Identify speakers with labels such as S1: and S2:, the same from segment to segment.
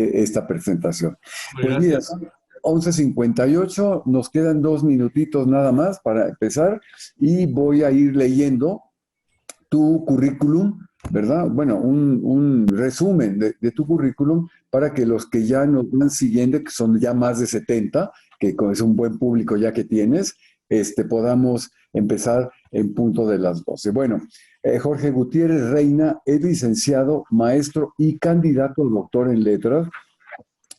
S1: de esta presentación.
S2: Muy
S1: Pues mira,
S2: gracias.
S1: son 11:58, nos quedan 2 minutitos nada más para empezar y voy a ir leyendo tu currículum, ¿verdad? Bueno, un resumen de tu currículum para que los que ya nos van siguiendo, que son ya más de 70, que es un buen público ya que tienes, podamos empezar en punto de las 12. Bueno, Jorge Gutiérrez Reina es licenciado, maestro y candidato a doctor en letras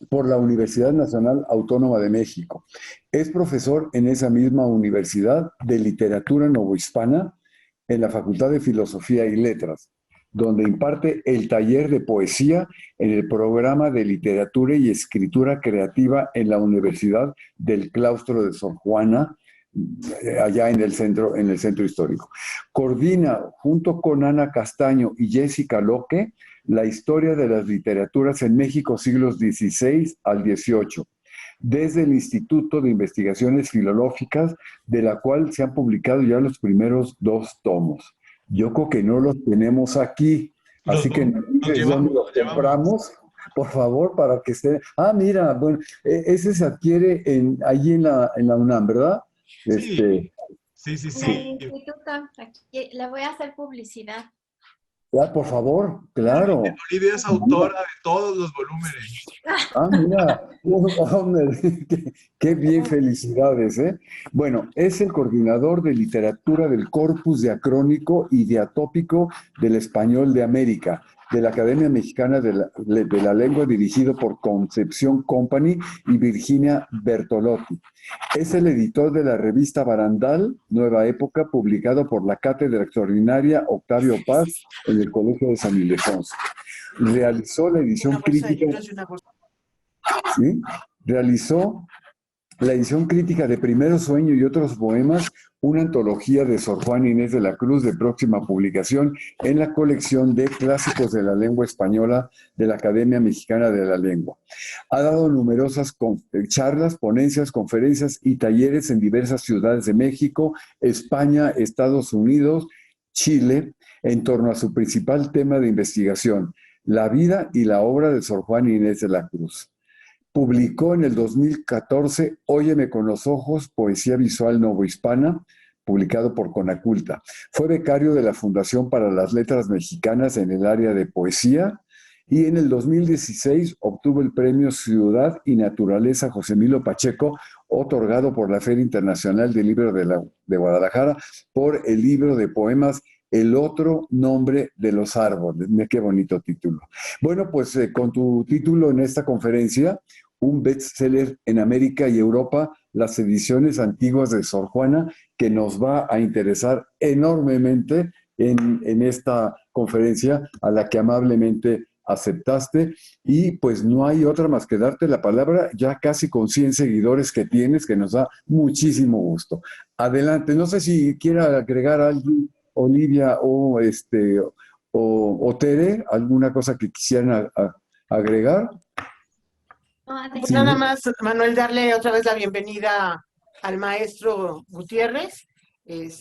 S1: por la Universidad Nacional Autónoma de México. Es profesor en esa misma universidad de literatura novohispana en la Facultad de Filosofía y Letras, donde imparte el taller de poesía en el programa de literatura y escritura creativa en la Universidad del Claustro de Sor Juana, allá en el centro histórico. Coordina junto con Ana Castaño y Jessica Loque la historia de las literaturas en México siglos XVI al XVIII, desde el Instituto de Investigaciones Filológicas, de la cual se han publicado ya los primeros 2 tomos. Yo creo que no los tenemos aquí,
S2: Los,
S1: así que nos
S2: los
S1: dices dónde
S2: llevamos,
S1: los
S2: los llevamos.
S1: compramos, por favor, para que esté. Ah, mira, bueno, ese se adquiere allí en la UNAM, ¿verdad?
S2: Sí,
S1: Este,
S2: sí, sí,
S3: En el
S2: sí.
S3: instituto, aquí le voy a hacer publicidad.
S1: por favor, claro.
S2: Olivia es autora de todos los volúmenes.
S1: Ah, mira, hombre, qué bien, felicidades, ¿eh? Bueno, es el coordinador de literatura del Corpus Diacrónico y Diatópico del Español de América, de la Academia Mexicana de la Lengua, dirigido por Concepción Company y Virginia Bertolotti. Es el editor de la revista Barandal, Nueva Época, publicado por la Cátedra Extraordinaria Octavio Paz en el Colegio de San Ildefonso. Realizó la edición crítica. ¿Sí? Realizó la edición crítica de Primero Sueño y otros poemas, una antología de Sor Juana Inés de la Cruz de próxima publicación en la colección de clásicos de la lengua española de la Academia Mexicana de la Lengua. Ha dado numerosas charlas, ponencias, conferencias y talleres en diversas ciudades de México, España, Estados Unidos, Chile, en torno a su principal tema de investigación, la vida y la obra de Sor Juana Inés de la Cruz. Publicó en el 2014 Óyeme con los ojos, poesía visual novohispana, publicado por Conaculta. Fue becario de la Fundación para las Letras Mexicanas en el área de poesía y en el 2016 obtuvo el premio Ciudad y Naturaleza José Emilio Pacheco, otorgado por la Feria Internacional del Libro de Guadalajara por el libro de poemas El otro nombre de los árboles. Mira qué bonito título. Bueno, pues con tu título en esta conferencia, un bestseller en América y Europa, las ediciones antiguas de Sor Juana, que nos va a interesar enormemente en esta conferencia a la que amablemente aceptaste. Y pues no hay otra más que darte la palabra, ya casi con 100 seguidores que tienes, que nos da muchísimo gusto. Adelante, no sé si quiera agregar algo, Olivia o Tere, alguna cosa que quisieran agregar.
S4: Pues
S1: Sí.
S4: nada más, Manuel, darle otra vez la bienvenida al maestro Gutiérrez,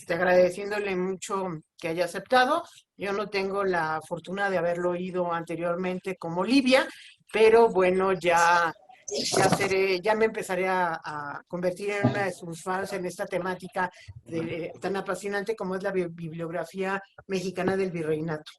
S4: agradeciéndole mucho que haya aceptado. Yo no tengo la fortuna de haberlo oído anteriormente como Olivia, pero bueno, ya me empezaré a convertir en una de sus fans en esta temática tan apasionante como es la bibliografía mexicana del virreinato.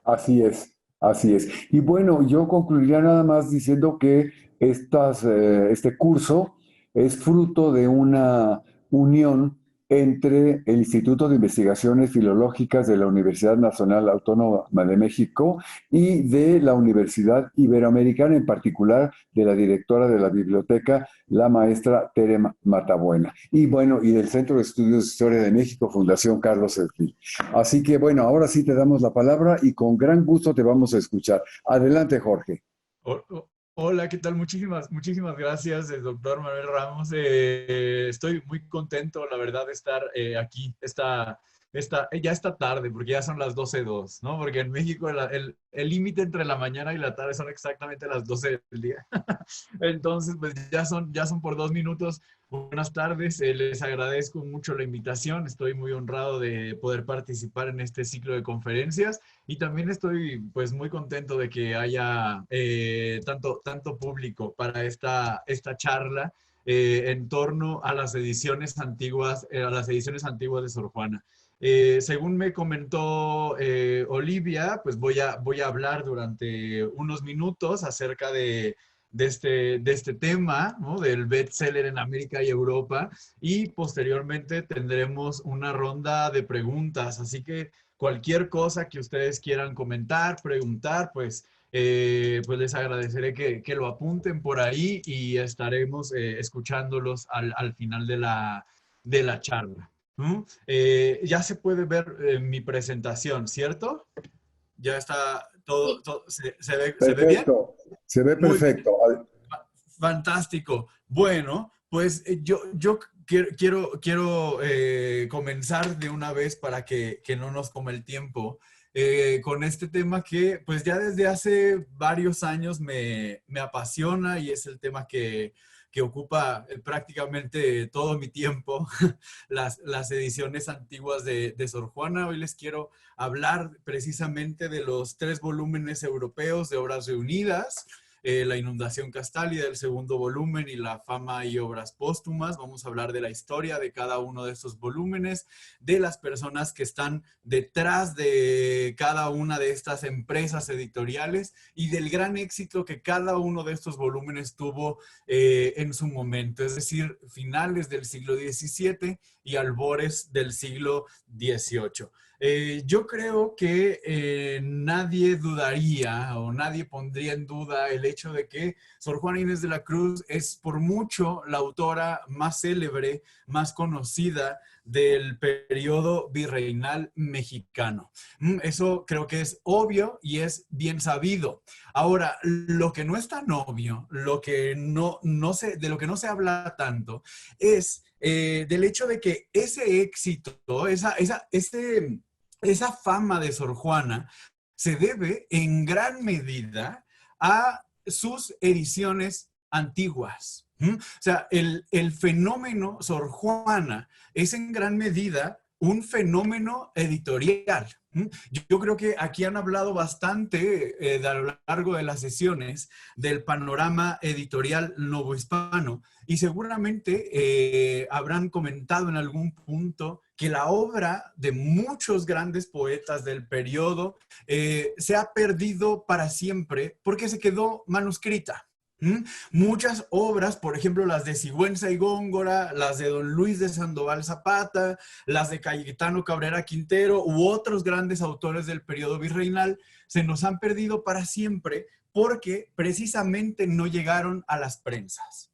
S1: Así es, así es. Y bueno, yo concluiría nada más diciendo que este curso es fruto de una unión entre el Instituto de Investigaciones Filológicas de la Universidad Nacional Autónoma de México y de la Universidad Iberoamericana, en particular de la directora de la biblioteca, la maestra Tere Matabuena. Y bueno, y del Centro de Estudios de Historia de México, Fundación Carlos Slim. Así que bueno, ahora sí te damos la palabra y con gran gusto te vamos a escuchar. Adelante, Jorge.
S2: Hola, ¿qué tal? Muchísimas gracias, doctor Manuel Ramos. Estoy muy contento, la verdad, de estar aquí esta ya está tarde, porque ya son las 12:02, ¿no? Porque en México el límite entre la mañana y la tarde son exactamente las 12 del día. Entonces, pues ya son por 2 minutos. Buenas tardes, les agradezco mucho la invitación. Estoy muy honrado de poder participar en este ciclo de conferencias y también estoy pues muy contento de que haya tanto público para esta charla en torno a las ediciones antiguas, de Sor Juana. Según me comentó Olivia, pues voy a hablar durante unos minutos acerca de este tema, ¿no? Del bestseller en América y Europa, y posteriormente tendremos una ronda de preguntas. Así que cualquier cosa que ustedes quieran comentar, preguntar, pues les agradeceré que lo apunten por ahí y estaremos escuchándolos al final de la charla. ¿No? Ya se puede ver mi presentación, ¿cierto? Ya está todo,
S3: Sí.
S2: ¿se ve bien?
S1: Perfecto, se ve
S2: Muy bien.
S1: perfecto.
S2: Fantástico. Bueno, pues yo quiero comenzar de una vez para que no nos coma el tiempo con este tema que pues ya desde hace varios años me apasiona y es el tema que ocupa prácticamente todo mi tiempo, las ediciones antiguas de Sor Juana. Hoy les quiero hablar precisamente de los 3 volúmenes europeos de Obras Reunidas, La Inundación Castálida, el segundo volumen, y La Fama y Obras Póstumas. Vamos a hablar de la historia de cada uno de estos volúmenes, de las personas que están detrás de cada una de estas empresas editoriales y del gran éxito que cada uno de estos volúmenes tuvo en su momento, es decir, finales del siglo XVII y albores del siglo XVIII. Yo creo que nadie dudaría o nadie pondría en duda el hecho de que Sor Juana Inés de la Cruz es por mucho la autora más célebre, más conocida del periodo virreinal mexicano. Eso creo que es obvio y es bien sabido. Ahora, lo que no es tan obvio, de lo que no se habla tanto, es del hecho de que ese éxito, esa fama de Sor Juana se debe en gran medida a sus ediciones antiguas. O sea, el fenómeno Sor Juana es en gran medida un fenómeno editorial. Yo creo que aquí han hablado bastante a lo largo de las sesiones del panorama editorial novohispano y seguramente habrán comentado en algún punto que la obra de muchos grandes poetas del periodo se ha perdido para siempre porque se quedó manuscrita. Muchas obras, por ejemplo, las de Sigüenza y Góngora, las de Don Luis de Sandoval Zapata, las de Cayetano Cabrera Quintero u otros grandes autores del periodo virreinal, se nos han perdido para siempre porque precisamente no llegaron a las prensas.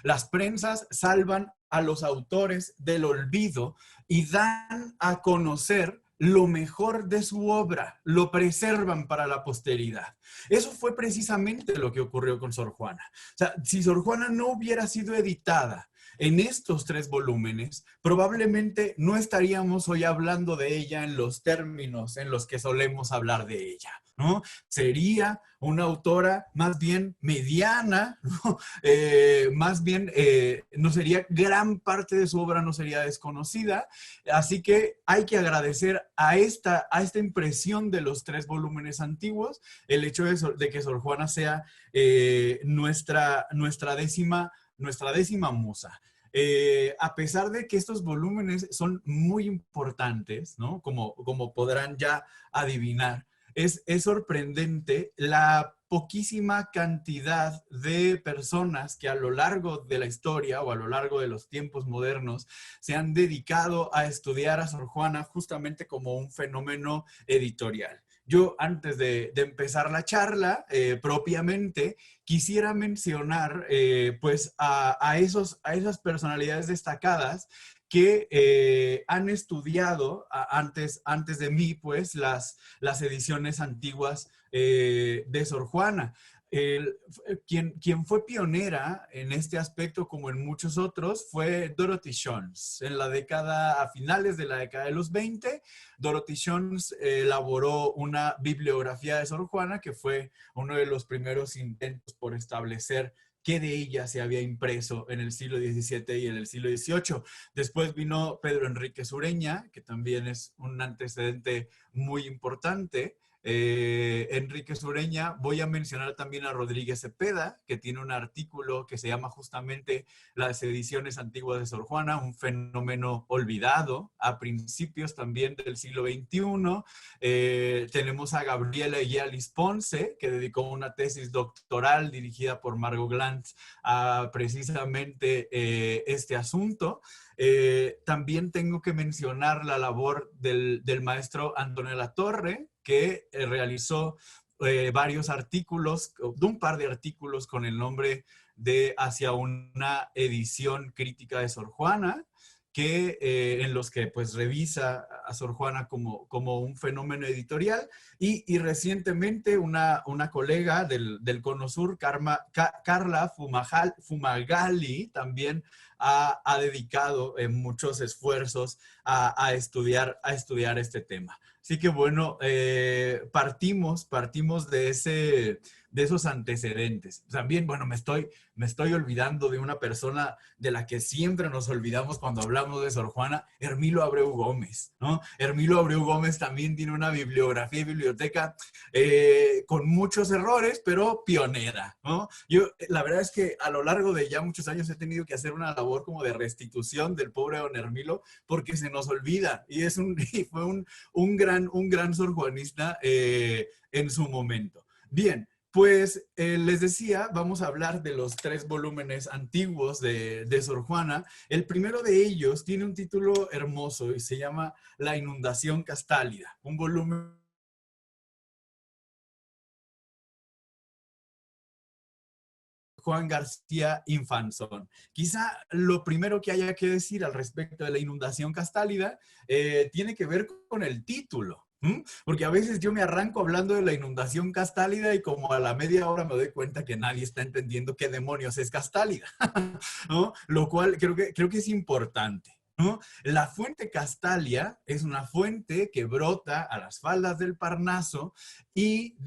S2: Las prensas salvan a los autores del olvido y dan a conocer lo mejor de su obra, lo preservan para la posteridad. Eso fue precisamente lo que ocurrió con Sor Juana. O sea, si Sor Juana no hubiera sido editada en estos 3 volúmenes, probablemente no estaríamos hoy hablando de ella en los términos en los que solemos hablar de ella, ¿no? Sería una autora más bien mediana, ¿no? Más bien no sería, gran parte de su obra no sería desconocida, así que hay que agradecer a esta impresión de los 3 volúmenes antiguos, el hecho de que Sor Juana sea nuestra décima musa. A pesar de que estos volúmenes son muy importantes, ¿no? Como podrán ya adivinar, es sorprendente la poquísima cantidad de personas que a lo largo de la historia o a lo largo de los tiempos modernos se han dedicado a estudiar a Sor Juana justamente como un fenómeno editorial. Yo, antes de empezar la charla, propiamente, quisiera mencionar pues a esas personalidades destacadas que han estudiado antes de mí, pues, las ediciones antiguas de Sor Juana. quien fue pionera en este aspecto, como en muchos otros, fue Dorothy Jones. A finales de la década de los 20, Dorothy Jones elaboró una bibliografía de Sor Juana, que fue uno de los primeros intentos por establecer qué de ella se había impreso en el siglo XVII y en el siglo XVIII. Después vino Pedro Enríquez Ureña, que también es un antecedente muy importante. Enrique Sureña. Voy a mencionar también a Rodríguez Cepeda, que tiene un artículo que se llama justamente Las ediciones antiguas de Sor Juana, un fenómeno olvidado a principios también del siglo XXI. Tenemos a Gabriela Eguialis Ponce, que dedicó una tesis doctoral dirigida por Margot Glantz a precisamente este asunto. También tengo que mencionar la labor del maestro Antonio Latorre, que realizó varios artículos, un par de artículos con el nombre de Hacia una edición crítica de Sor Juana, en los que pues revisa a Sor Juana como un fenómeno editorial, y recientemente una colega del Cono Sur, Carla Fumagalli, también ha dedicado muchos esfuerzos a estudiar este tema. Así que bueno, partimos de esos antecedentes. También, bueno, me estoy olvidando de una persona de la que siempre nos olvidamos cuando hablamos de Sor Juana, Hermilo Abreu Gómez, ¿no? Hermilo Abreu Gómez también tiene una bibliografía y biblioteca con muchos errores, pero pionera, ¿no? Yo, la verdad es que a lo largo de ya muchos años he tenido que hacer una labor como de restitución del pobre don Hermilo, porque se nos olvida, y fue un gran sorjuanista en su momento. Bien, pues les decía, vamos a hablar de los 3 volúmenes antiguos de Sor Juana. El primero de ellos tiene un título hermoso y se llama La inundación castálida, un volumen Juan García Infanzón. Quizá lo primero que haya que decir al respecto de la inundación castálida tiene que ver con el título. Porque a veces yo me arranco hablando de la inundación castálida y como a la media hora me doy cuenta que nadie está entendiendo qué demonios es castálida, ¿no? Lo cual creo que es importante, ¿no? La fuente Castalia es una fuente que brota a las faldas del Parnaso y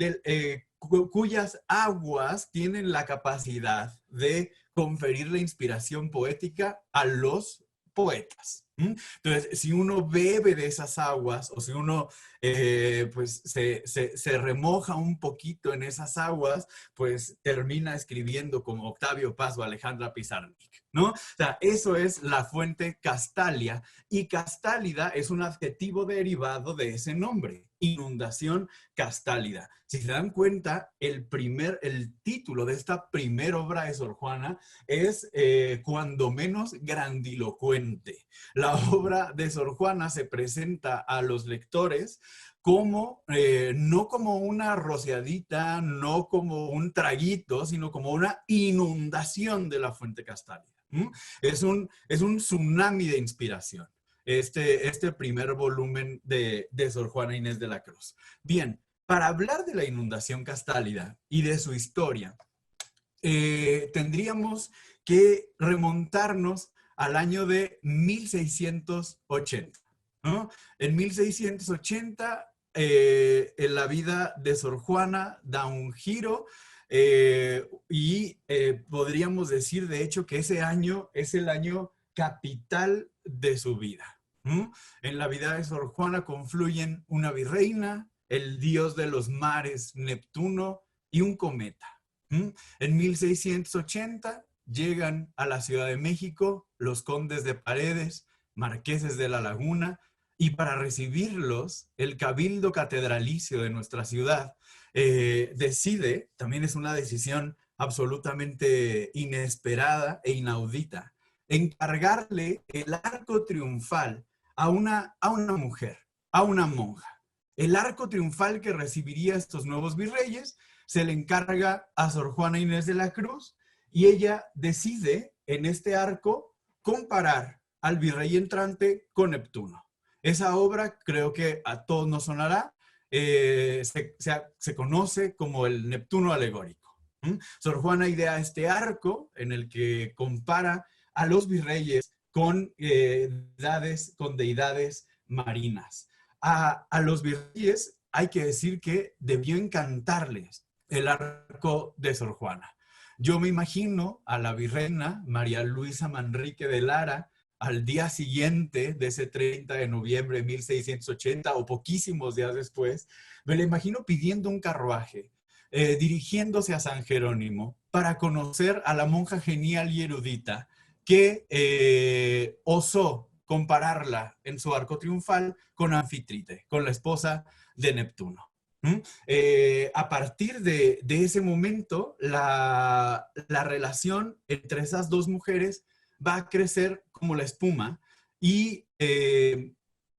S2: cuyas aguas tienen la capacidad de conferir la inspiración poética a los poetas. Entonces, si uno bebe de esas aguas o si uno pues se remoja un poquito en esas aguas, pues termina escribiendo como Octavio Paz o Alejandra Pizarnik, ¿no? O sea, eso es la fuente Castalia, y castálida es un adjetivo derivado de ese nombre, inundación castálida. Si se dan cuenta, el título de esta primera obra de Sor Juana es cuando menos grandilocuente. La obra de Sor Juana se presenta a los lectores como, no como una rociadita, no como un traguito, sino como una inundación de la fuente Castalia. Es un tsunami de inspiración, este primer volumen de Sor Juana Inés de la Cruz. Bien, para hablar de la inundación castálida y de su historia, tendríamos que remontarnos al año de 1680, ¿no? En 1680, la vida de Sor Juana da un giro y podríamos decir, de hecho, que ese año es el año capital de su vida. En la vida de Sor Juana confluyen una virreina, el dios de los mares Neptuno y un cometa. En 1680 llegan a la Ciudad de México los condes de Paredes, marqueses de la Laguna, y para recibirlos, el cabildo catedralicio de nuestra ciudad decide, también es una decisión absolutamente inesperada e inaudita, encargarle el arco triunfal a una mujer, a una monja. El arco triunfal que recibiría a estos nuevos virreyes se le encarga a Sor Juana Inés de la Cruz, y ella decide en este arco comparar al virrey entrante con Neptuno. Esa obra creo que a todos nos sonará, se conoce como el Neptuno alegórico. Sor Juana idea este arco en el que compara a los virreyes con deidades marinas. A los virreyes hay que decir que debió encantarles el arco de Sor Juana. Yo me imagino a la virreina María Luisa Manrique de Lara al día siguiente de ese 30 de noviembre de 1680 o poquísimos días después, me la imagino pidiendo un carruaje, dirigiéndose a San Jerónimo para conocer a la monja genial y erudita que osó compararla en su arco triunfal con Anfitrite, con la esposa de Neptuno. A partir de ese momento, la relación entre esas dos mujeres va a crecer como la espuma y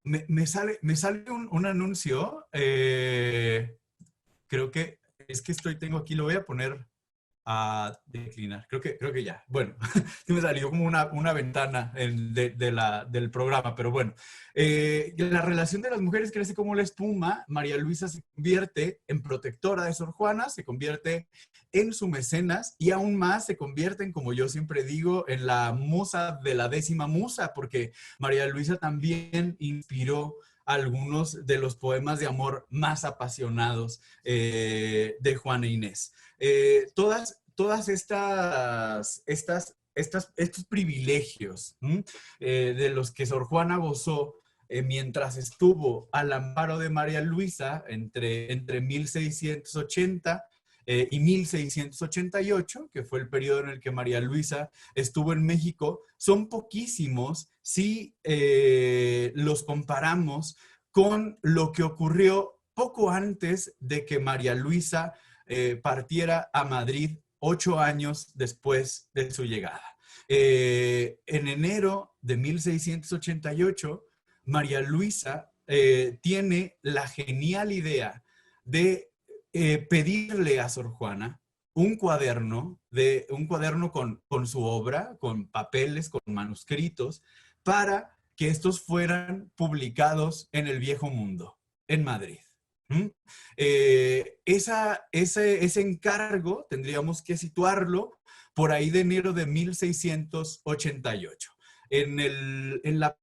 S2: me sale un anuncio, creo que tengo aquí, lo voy a poner a declinar. Creo que ya. Bueno, me salió como una ventana del programa, pero bueno. La relación de las mujeres crece como la espuma. María Luisa se convierte en protectora de Sor Juana, se convierte en su mecenas y aún más se convierte en, como yo siempre digo, en la musa de la 10ª musa, porque María Luisa también inspiró algunos de los poemas de amor más apasionados de Juana Inés. Todas estos privilegios de los que Sor Juana gozó mientras estuvo al amparo de María Luisa entre 1680 y 1688, que fue el periodo en el que María Luisa estuvo en México, son poquísimos si los comparamos con lo que ocurrió poco antes de que María Luisa partiera a Madrid 8 años después de su llegada. En enero de 1688, María Luisa tiene la genial idea de pedirle a Sor Juana un cuaderno con su obra, con papeles, con manuscritos, para que estos fueran publicados en el Viejo Mundo, en Madrid. Ese encargo tendríamos que situarlo por ahí de enero de 1688. En la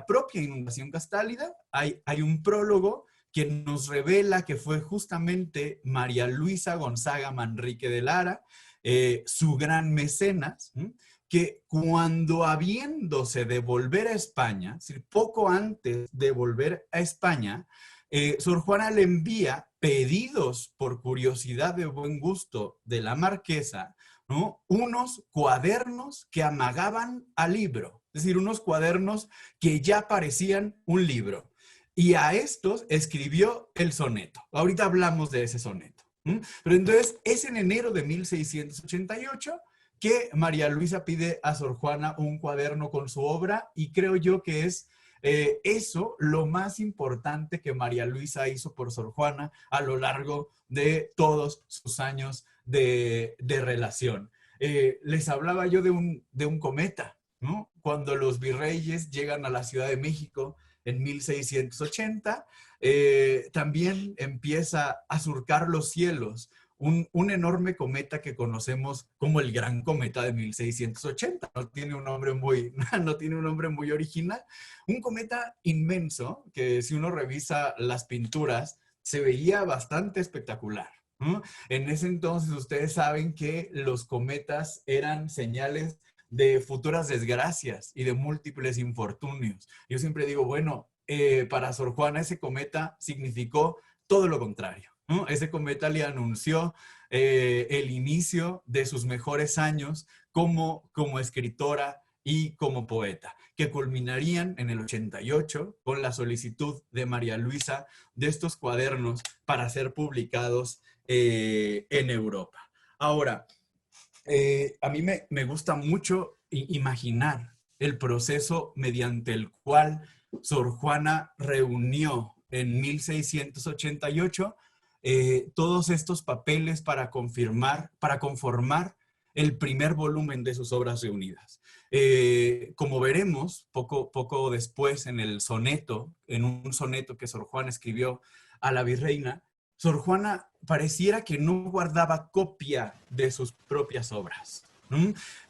S2: propia Inundación Castálida hay un prólogo que nos revela que fue justamente María Luisa Gonzaga Manrique de Lara, su gran mecenas, que cuando habiéndose de volver a España, es decir, poco antes de volver a España, Sor Juana le envía pedidos por curiosidad de buen gusto de la marquesa, ¿no? Unos cuadernos que amagaban al libro, es decir, unos cuadernos que ya parecían un libro. Y a estos escribió el soneto. Ahorita hablamos de ese soneto. Pero entonces es en enero de 1688 que María Luisa pide a Sor Juana un cuaderno con su obra y creo yo que es eso lo más importante que María Luisa hizo por Sor Juana a lo largo de todos sus años de relación. Les hablaba yo de un cometa, ¿no? Cuando los virreyes llegan a la Ciudad de México en 1680, también empieza a surcar los cielos un enorme cometa que conocemos como el Gran Cometa de 1680. No tiene un nombre muy original. Un cometa inmenso que si uno revisa las pinturas se veía bastante espectacular. En ese entonces ustedes saben que los cometas eran señales de futuras desgracias y de múltiples infortunios. Yo siempre digo, bueno, para Sor Juana ese cometa significó todo lo contrario, ¿no? Ese cometa le anunció el inicio de sus mejores años como escritora y como poeta, que culminarían en el 88 con la solicitud de María Luisa de estos cuadernos para ser publicados en Europa. Ahora, a mí me gusta mucho imaginar el proceso mediante el cual Sor Juana reunió en 1688 todos estos papeles para conformar el primer volumen de sus obras reunidas. Como veremos poco después en un soneto que Sor Juana escribió a la virreina, Sor Juana pareciera que no guardaba copia de sus propias obras.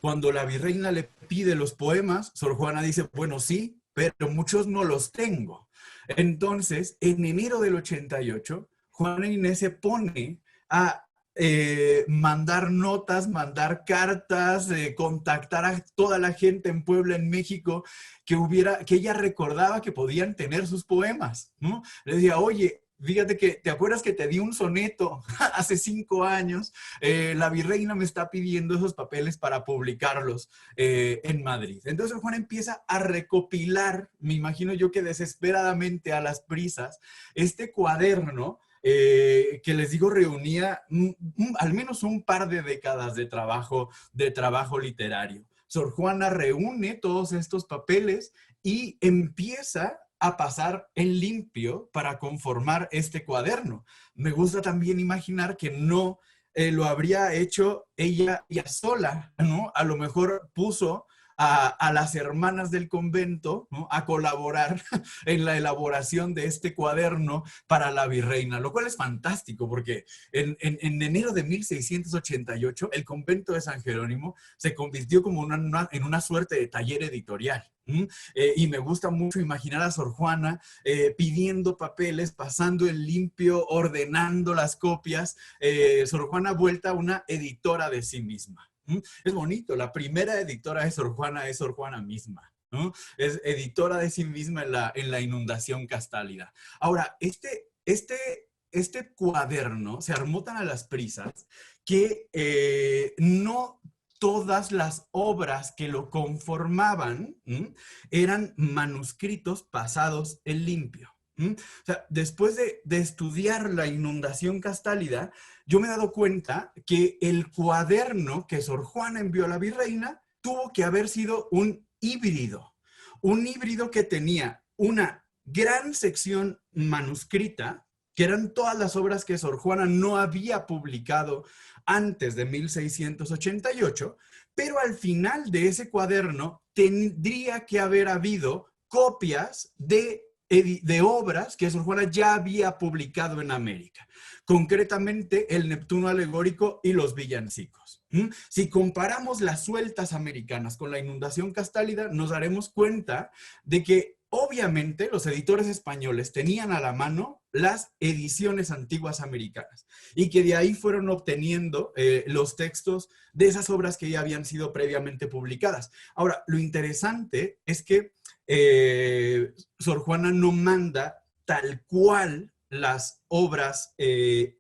S2: Cuando la virreina le pide los poemas, Sor Juana dice, bueno, sí, pero muchos no los tengo. Entonces, en enero del 88, Juana Inés se pone a mandar notas, mandar cartas, contactar a toda la gente en Puebla, en México, que ella recordaba que podían tener sus poemas, ¿no? Le decía, oye, fíjate que, ¿te acuerdas que te di un soneto hace 5 años? La virreina me está pidiendo esos papeles para publicarlos en Madrid. Entonces Juan empieza a recopilar, me imagino yo que desesperadamente a las prisas, este cuaderno que les digo reunía al menos un par de décadas de trabajo literario. Sor Juana reúne todos estos papeles y empieza a pasar en limpio para conformar este cuaderno. Me gusta también imaginar que no lo habría hecho ella sola, ¿no? A lo mejor puso a las hermanas del convento, ¿no?, a colaborar en la elaboración de este cuaderno para la virreina, lo cual es fantástico porque en enero de 1688 el convento de San Jerónimo se convirtió como en una suerte de taller editorial. Y me gusta mucho imaginar a Sor Juana pidiendo papeles, pasando en limpio, ordenando las copias. Sor Juana vuelta una editora de sí misma. Es bonito, la primera editora de Sor Juana es Sor Juana misma, ¿no? Es editora de sí misma en la inundación castálida. Ahora, este cuaderno se armó tan a las prisas que no todas las obras que lo conformaban eran manuscritos pasados en limpio. O sea, después de estudiar la inundación castálida, yo me he dado cuenta que el cuaderno que Sor Juana envió a la virreina tuvo que haber sido un híbrido que tenía una gran sección manuscrita, que eran todas las obras que Sor Juana no había publicado antes de 1688, pero al final de ese cuaderno tendría que haber habido copias de obras que Sor Juana ya había publicado en América, concretamente el Neptuno alegórico y los villancicos. Si comparamos las sueltas americanas con la inundación castálida, nos daremos cuenta de que obviamente los editores españoles tenían a la mano las ediciones antiguas americanas y que de ahí fueron obteniendo los textos de esas obras que ya habían sido previamente publicadas. Ahora, lo interesante es que Sor Juana no manda tal cual las obras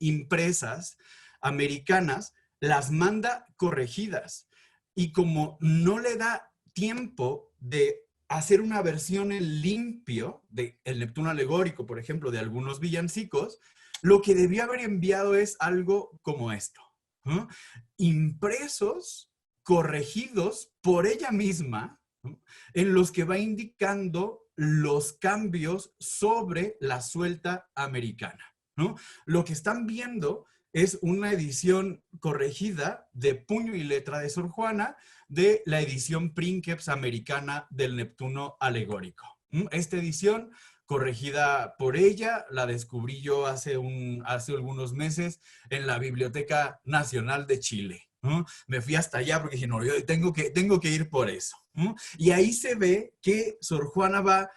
S2: impresas americanas, las manda corregidas. Y como no le da tiempo de hacer una versión en limpio del Neptuno alegórico, por ejemplo, de algunos villancicos, lo que debió haber enviado es algo como esto, ¿no? Impresos, corregidos por ella misma, ¿no?, en los que va indicando los cambios sobre la suelta americana, ¿no? Lo que están viendo es una edición corregida de puño y letra de Sor Juana de la edición Princeps americana del Neptuno alegórico. Esta edición, corregida por ella, la descubrí yo hace algunos meses en la Biblioteca Nacional de Chile. Me fui hasta allá porque dije, no, yo tengo que ir por eso. Y ahí se ve que Sor Juana va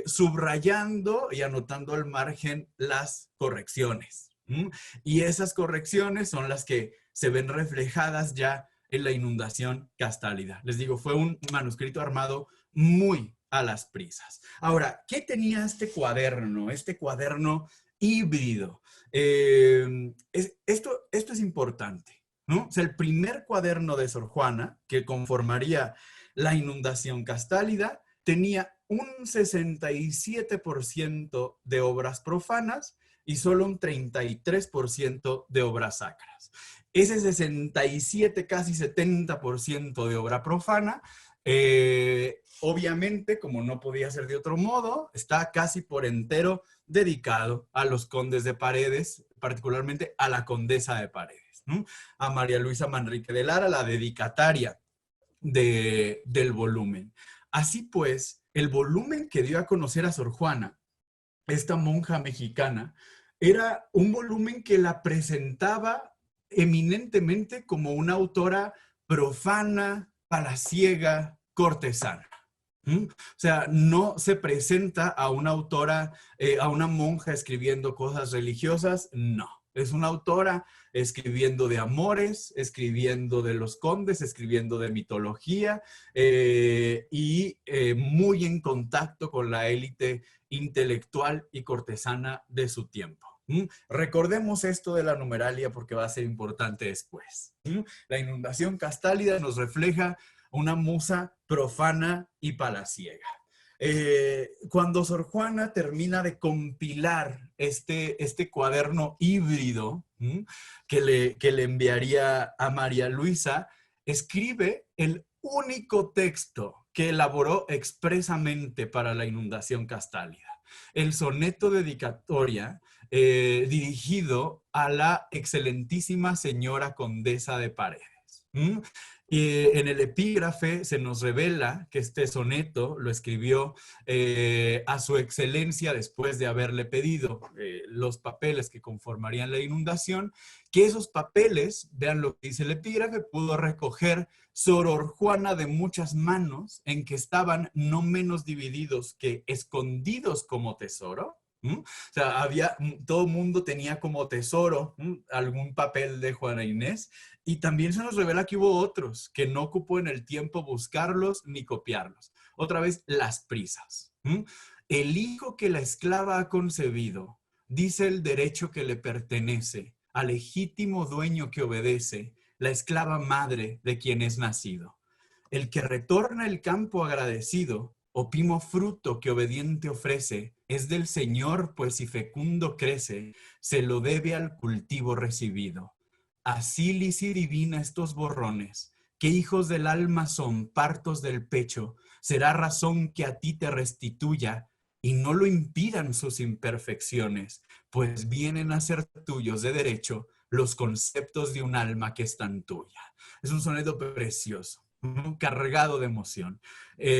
S2: subrayando y anotando al margen las correcciones. Y esas correcciones son las que se ven reflejadas ya en la inundación castálida. Les digo, fue un manuscrito armado muy a las prisas. Ahora, ¿qué tenía este cuaderno híbrido? Esto es importante, ¿no? O sea, el primer cuaderno de Sor Juana, que conformaría la inundación castálida, tenía un 67% de obras profanas y solo un 33% de obras sacras. Ese 67, casi 70% de obra profana, obviamente, como no podía ser de otro modo, está casi por entero dedicado a los condes de Paredes, particularmente a la condesa de Paredes, ¿no? A María Luisa Manrique de Lara, la dedicataria del volumen. Así pues, el volumen que dio a conocer a Sor Juana, esta monja mexicana, era un volumen que la presentaba eminentemente como una autora profana, palaciega, cortesana. O sea, no se presenta a una autora, a una monja escribiendo cosas religiosas, no. Es una autora escribiendo de amores, escribiendo de los condes, escribiendo de mitología y muy en contacto con la élite intelectual y cortesana de su tiempo. Recordemos esto de la numeralia porque va a ser importante después. La inundación castálida nos refleja una musa profana y palaciega. Cuando Sor Juana termina de compilar este cuaderno híbrido que le enviaría a María Luisa, escribe el único texto que elaboró expresamente para la inundación castálida, el soneto dedicatoria dirigido a la excelentísima señora condesa de Paredes. En el epígrafe se nos revela que este soneto lo escribió a su excelencia después de haberle pedido los papeles que conformarían la inundación, que esos papeles, vean lo que dice el epígrafe, pudo recoger Sor Juana de muchas manos en que estaban no menos divididos que escondidos como tesoro. O sea, todo el mundo tenía como tesoro algún papel de Juana Inés, y también se nos revela que hubo otros que no ocupó en el tiempo buscarlos ni copiarlos. Otra vez, las prisas. El hijo que la esclava ha concebido, dice el derecho que le pertenece, al legítimo dueño que obedece, la esclava madre de quien es nacido. El que retorna el campo agradecido, opimo fruto que obediente ofrece, es del Señor, pues si fecundo crece, se lo debe al cultivo recibido. Así lisi divina estos borrones, que hijos del alma son, partos del pecho, será razón que a ti te restituya, y no lo impidan sus imperfecciones, pues vienen a ser tuyos de derecho los conceptos de un alma que es tan tuya. Es un soneto precioso, cargado de emoción.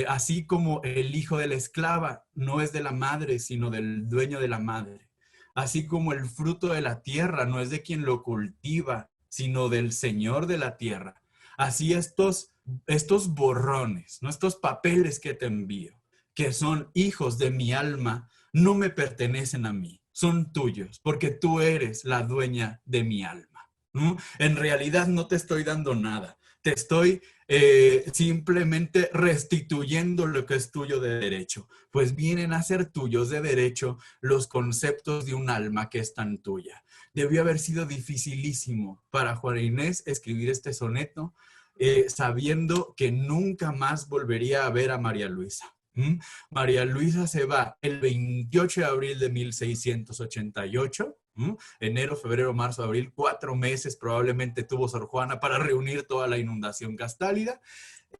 S2: Así como el hijo de la esclava no es de la madre, sino del dueño de la madre. Así como el fruto de la tierra no es de quien lo cultiva, sino del Señor de la tierra. Así estos borrones, ¿no? Estos papeles que te envío, que son hijos de mi alma, no me pertenecen a mí, son tuyos, porque tú eres la dueña de mi alma, ¿no? En realidad no te estoy dando nada, te estoy simplemente restituyendo lo que es tuyo de derecho, pues vienen a ser tuyos de derecho los conceptos de un alma que es tan tuya. Debió haber sido dificilísimo para Juana Inés escribir este soneto, sabiendo que nunca más volvería a ver a María Luisa. María Luisa se va el 28 de abril de 1688. Enero, febrero, marzo, abril, 4 meses probablemente tuvo Sor Juana para reunir toda la inundación castálida.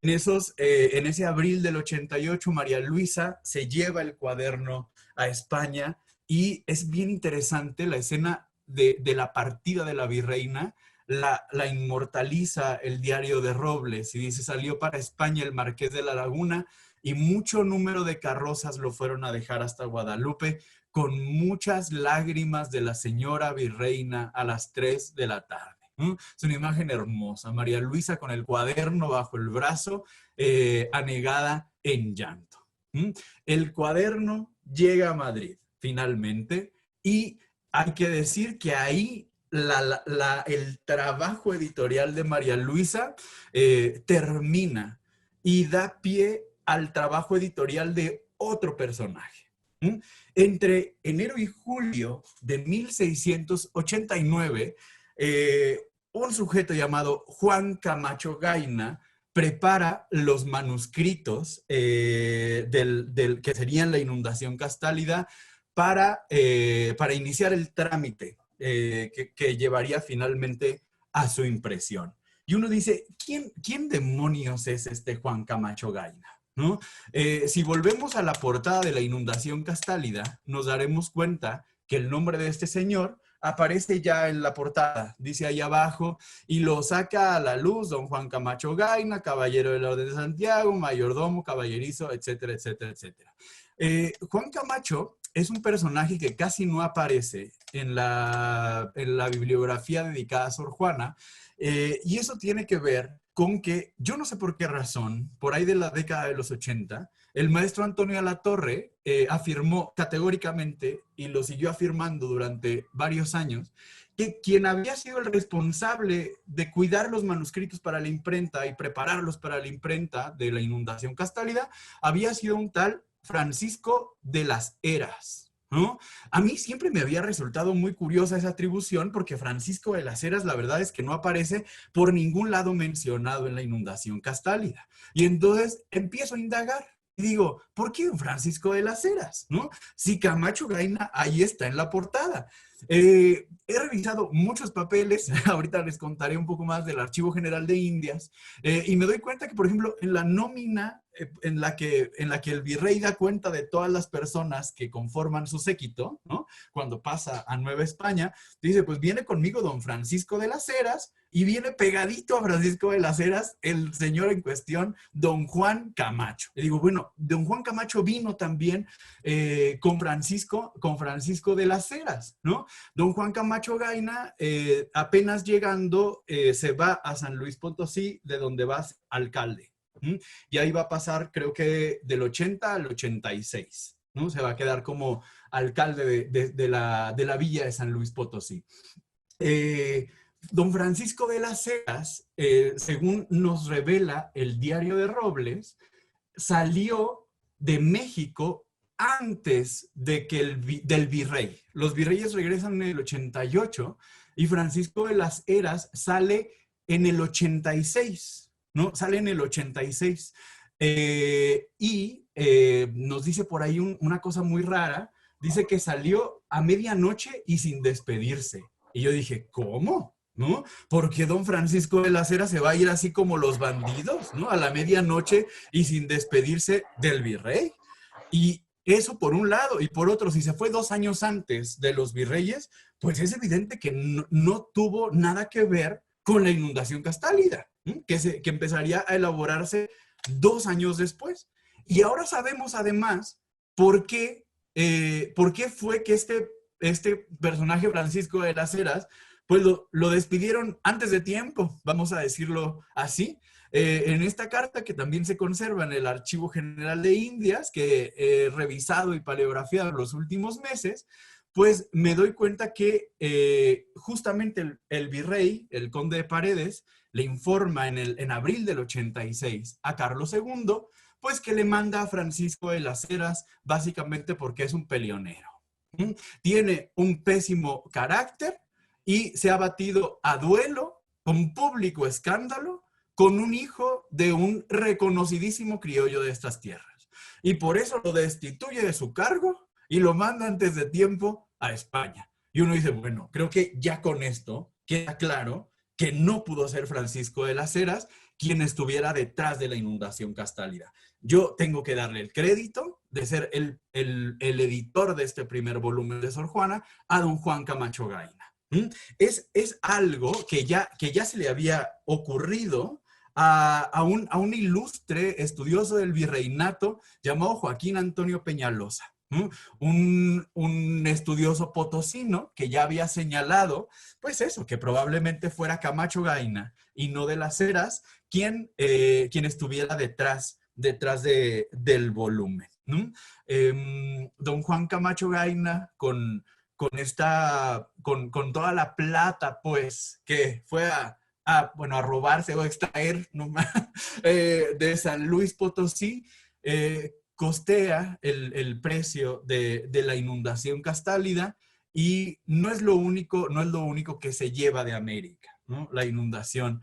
S2: En ese abril del 88, María Luisa se lleva el cuaderno a España, y es bien interesante la escena de la partida de la virreina. La inmortaliza el diario de Robles y dice: salió para España el Marqués de la Laguna y mucho número de carrozas lo fueron a dejar hasta Guadalupe, con muchas lágrimas de la señora virreina a las 3 de la tarde. Es una imagen hermosa. María Luisa con el cuaderno bajo el brazo, anegada en llanto. El cuaderno llega a Madrid finalmente, y hay que decir que ahí el trabajo editorial de María Luisa termina y da pie al trabajo editorial de otro personaje. Entre enero y julio de 1689, un sujeto llamado Juan Camacho Gaina prepara los manuscritos que serían la inundación castálida para iniciar el trámite que llevaría finalmente a su impresión. Y uno dice, ¿quién demonios es este Juan Camacho Gaina? ¿No? Si volvemos a la portada de la inundación castálida, nos daremos cuenta que el nombre de este señor aparece ya en la portada, dice ahí abajo, y lo saca a la luz don Juan Camacho Gaina, caballero de la Orden de Santiago, mayordomo, caballerizo, etcétera, etcétera, etcétera. Juan Camacho es un personaje que casi no aparece en la bibliografía dedicada a Sor Juana, y eso tiene que ver con que, yo no sé por qué razón, por ahí de la década de los 80, el maestro Antonio Alatorre afirmó categóricamente, y lo siguió afirmando durante varios años, que quien había sido el responsable de cuidar los manuscritos para la imprenta y prepararlos para la imprenta de la inundación Castálida había sido un tal Francisco de las Heras, ¿no? A mí siempre me había resultado muy curiosa esa atribución porque Francisco de las Heras, la verdad es que no aparece por ningún lado mencionado en la inundación Castálida. Y entonces empiezo a indagar. Y digo, ¿por qué un Francisco de las Heras? ¿No? Si Camacho Gaina ahí está en la portada. He revisado muchos papeles, ahorita les contaré un poco más del Archivo General de Indias, y me doy cuenta que, por ejemplo, en la nómina en la que el virrey da cuenta de todas las personas que conforman su séquito, ¿no? Cuando pasa a Nueva España, dice, pues viene conmigo don Francisco de las Heras, y viene pegadito a Francisco de las Heras el señor en cuestión, don Juan Camacho. Y digo, bueno, don Juan Camacho vino también con Francisco de las Heras, ¿no? Don Juan Camacho Gaina, apenas llegando, se va a San Luis Potosí, de donde va alcalde. Y ahí va a pasar, creo que del 80 al 86, ¿no? Se va a quedar como alcalde de la villa de San Luis Potosí. Don Francisco de las Heras, según nos revela el Diario de Robles, salió de México antes de que del virrey. Los virreyes regresan en el 88 y Francisco de las Heras sale en el 86, ¿no? Sale en el 86. Nos dice por ahí una cosa muy rara. Dice que salió a medianoche y sin despedirse. Y yo dije, ¿cómo? ¿No? Porque don Francisco de las Heras se va a ir así como los bandidos, ¿no? A la medianoche y sin despedirse del virrey. Y eso por un lado. Y por otro, si se fue 2 años antes de los virreyes, pues es evidente que no tuvo nada que ver con la inundación Castálida, que empezaría a elaborarse 2 años después. Y ahora sabemos además por qué fue que este personaje Francisco de las Heras pues lo despidieron antes de tiempo, vamos a decirlo así. En esta carta que también se conserva en el Archivo General de Indias, que he revisado y paleografiado los últimos meses, pues me doy cuenta que justamente el virrey, el conde de Paredes, le informa en abril del 86 a Carlos II, pues que le manda a Francisco de las Heras básicamente porque es un peleonero. Tiene un pésimo carácter y se ha batido a duelo, con público escándalo, con un hijo de un reconocidísimo criollo de estas tierras. Y por eso lo destituye de su cargo y lo manda antes de tiempo a España. Y uno dice, bueno, creo que ya con esto queda claro que no pudo ser Francisco de las Heras quien estuviera detrás de la inundación Castálida. Yo tengo que darle el crédito de ser el editor de este primer volumen de Sor Juana a don Juan Camacho Gaina. Es algo que ya se le había ocurrido a un ilustre estudioso del virreinato llamado Joaquín Antonio Peñalosa, un estudioso potosino que ya había señalado, pues eso, que probablemente fuera Camacho Gaina y no de las Heras quien estuviera detrás del volumen. Don Juan Camacho Gaina con toda la plata, pues, que fue a robarse o a extraer nomás, de San Luis Potosí, costea el precio de la inundación Castálida, y no es lo único que se lleva de América, ¿no? La inundación.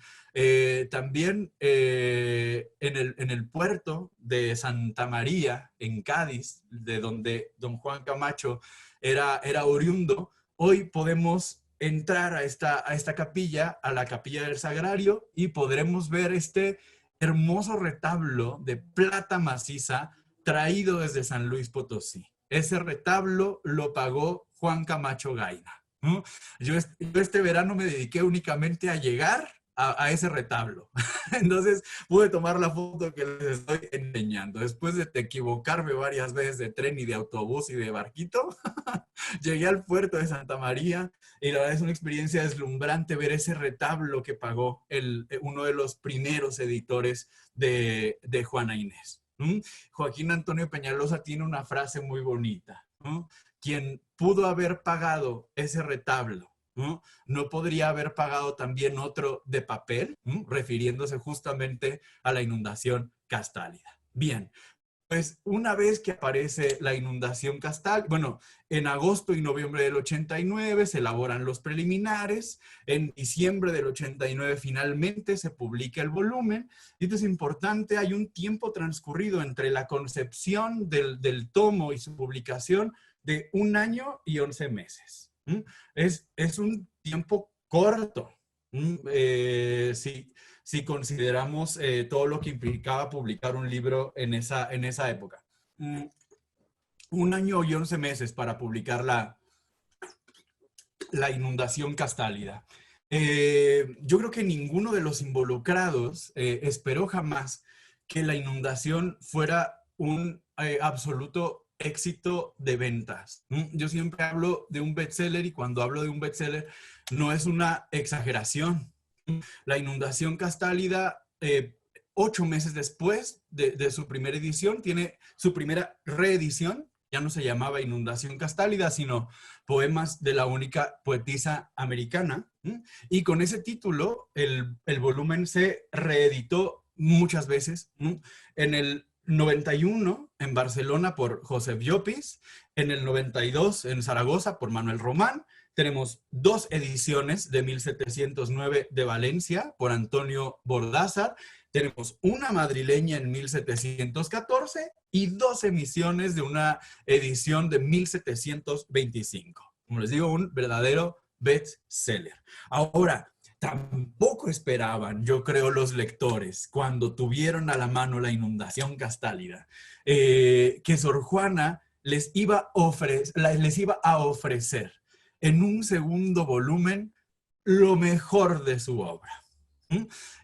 S2: También en el puerto de Santa María, en Cádiz, de donde don Juan Camacho era oriundo, hoy podemos entrar a esta capilla, a la capilla del Sagrario, y podremos ver este hermoso retablo de plata maciza traído desde San Luis Potosí. Ese retablo lo pagó Juan Camacho Gaina, ¿no? Yo este verano me dediqué únicamente a llegar a ese retablo. Entonces pude tomar la foto que les estoy enseñando. Después de equivocarme varias veces de tren y de autobús y de barquito, llegué al puerto de Santa María y la verdad es una experiencia deslumbrante ver ese retablo que pagó uno de los primeros editores de Juana Inés. Joaquín Antonio Peñalosa tiene una frase muy bonita. Quien pudo haber pagado ese retablo, ¿no podría haber pagado también otro de papel? Refiriéndose justamente a la inundación Castálida. Bien, pues una vez que aparece la inundación Castálida, bueno, en agosto y noviembre del 89 se elaboran los preliminares, en diciembre del 89 finalmente se publica el volumen, y esto es importante, hay un tiempo transcurrido entre la concepción del tomo y su publicación de 1 año y 11 meses. Es un tiempo corto, si consideramos todo lo que implicaba publicar un libro en esa época. 1 año y 11 meses para publicar la inundación Castálida. Yo creo que ninguno de los involucrados esperó jamás que la inundación fuera un absoluto éxito de ventas. Yo siempre hablo de un bestseller y cuando hablo de un bestseller no es una exageración. La inundación Castálida, 8 meses después de su primera edición, tiene su primera reedición. Ya no se llamaba Inundación Castálida, sino Poemas de la única poetisa americana. Y con ese título, el volumen se reeditó muchas veces. En el 91 en Barcelona por Josep Llopis, en el 92 en Zaragoza por Manuel Román. Tenemos 2 ediciones de 1709 de Valencia por Antonio Bordázar. Tenemos una madrileña en 1714 y 2 emisiones de una edición de 1725. Como les digo, un verdadero bestseller. Ahora, tampoco esperaban, yo creo, los lectores, cuando tuvieron a la mano la inundación Castálida, que Sor Juana les iba a ofrecer en un segundo volumen lo mejor de su obra.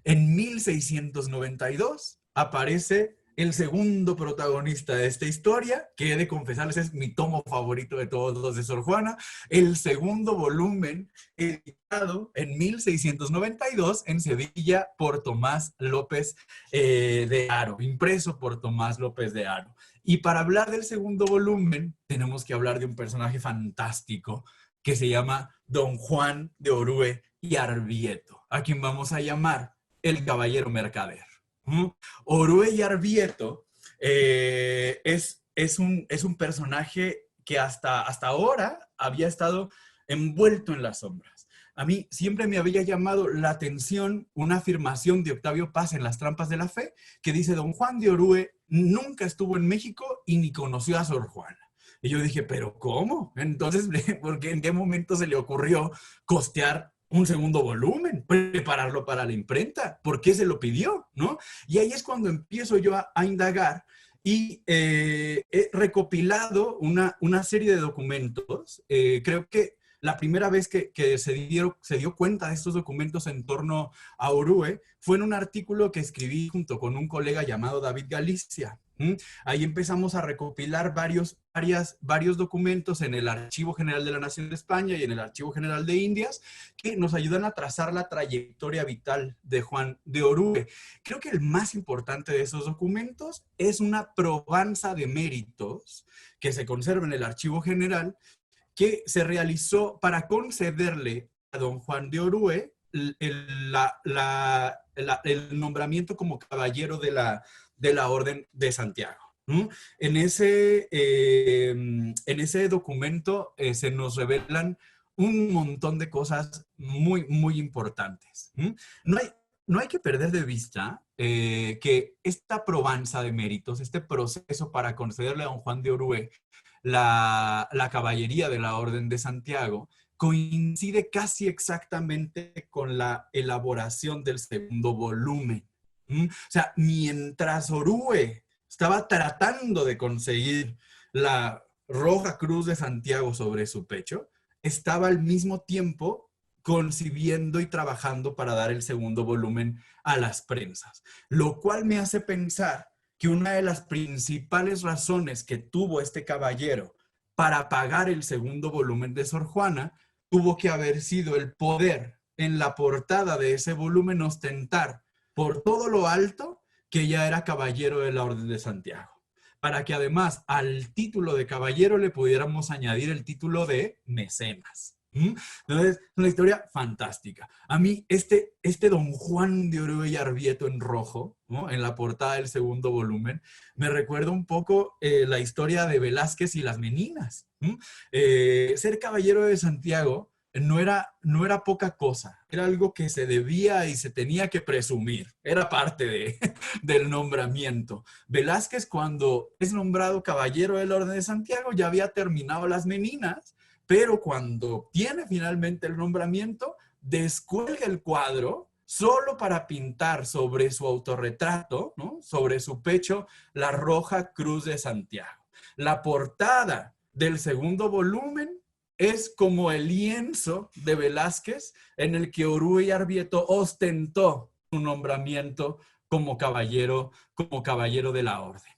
S2: En 1692 aparece el segundo protagonista de esta historia, que he de confesarles es mi tomo favorito de todos los de Sor Juana, el segundo volumen editado en 1692 en Sevilla por Tomás López de Haro, impreso por Tomás López de Haro. Y para hablar del segundo volumen tenemos que hablar de un personaje fantástico que se llama Don Juan de Orue y Arbieto, a quien vamos a llamar el Caballero Mercader. Orue y Arbieto es un personaje que hasta ahora había estado envuelto en las sombras. A mí siempre me había llamado la atención una afirmación de Octavio Paz en Las Trampas de la Fe, que dice: Don Juan de Orue nunca estuvo en México y ni conoció a Sor Juana. Y yo dije, ¿pero cómo? Entonces, ¿por qué, en qué momento se le ocurrió costear un segundo volumen, prepararlo para la imprenta? ¿Por qué se lo pidió? ¿No? Y ahí es cuando empiezo yo a indagar y he recopilado una serie de documentos. Creo que la primera vez que se dio cuenta de estos documentos en torno a Orue fue en un artículo que escribí junto con un colega llamado David Galicia. Ahí empezamos a recopilar varios documentos en el Archivo General de la Nación de España y en el Archivo General de Indias que nos ayudan a trazar la trayectoria vital de Juan de Orue. Creo que el más importante de esos documentos es una probanza de méritos que se conserva en el Archivo General, que se realizó para concederle a don Juan de Orue el nombramiento como caballero de la Orden de Santiago. En ese documento se nos revelan un montón de cosas muy, muy importantes. No hay que perder de vista que esta probanza de méritos, este proceso para concederle a don Juan de Orue la caballería de la Orden de Santiago, coincide casi exactamente con la elaboración del segundo volumen. O sea, mientras Orue estaba tratando de conseguir la Roja Cruz de Santiago sobre su pecho, estaba al mismo tiempo concibiendo y trabajando para dar el segundo volumen a las prensas. Lo cual me hace pensar que una de las principales razones que tuvo este caballero para pagar el segundo volumen de Sor Juana tuvo que haber sido el poder en la portada de ese volumen ostentar por todo lo alto que ella era caballero de la Orden de Santiago, para que además al título de caballero le pudiéramos añadir el título de mecenas. Entonces, es una historia fantástica. A mí, este Don Juan de Orué y Arrieto en rojo, ¿no?, en la portada del segundo volumen, me recuerda un poco la historia de Velázquez y las Meninas. Ser caballero de Santiago no era poca cosa, era algo que se debía y se tenía que presumir, era parte del nombramiento. Velázquez, cuando es nombrado caballero de la Orden de Santiago, ya había terminado las Meninas, pero cuando obtiene finalmente el nombramiento, descuelga el cuadro solo para pintar sobre su autorretrato, ¿no?, sobre su pecho, la roja cruz de Santiago. La portada del segundo volumen es como el lienzo de Velázquez en el que Orué y Arrieto ostentó su nombramiento como caballero de la orden.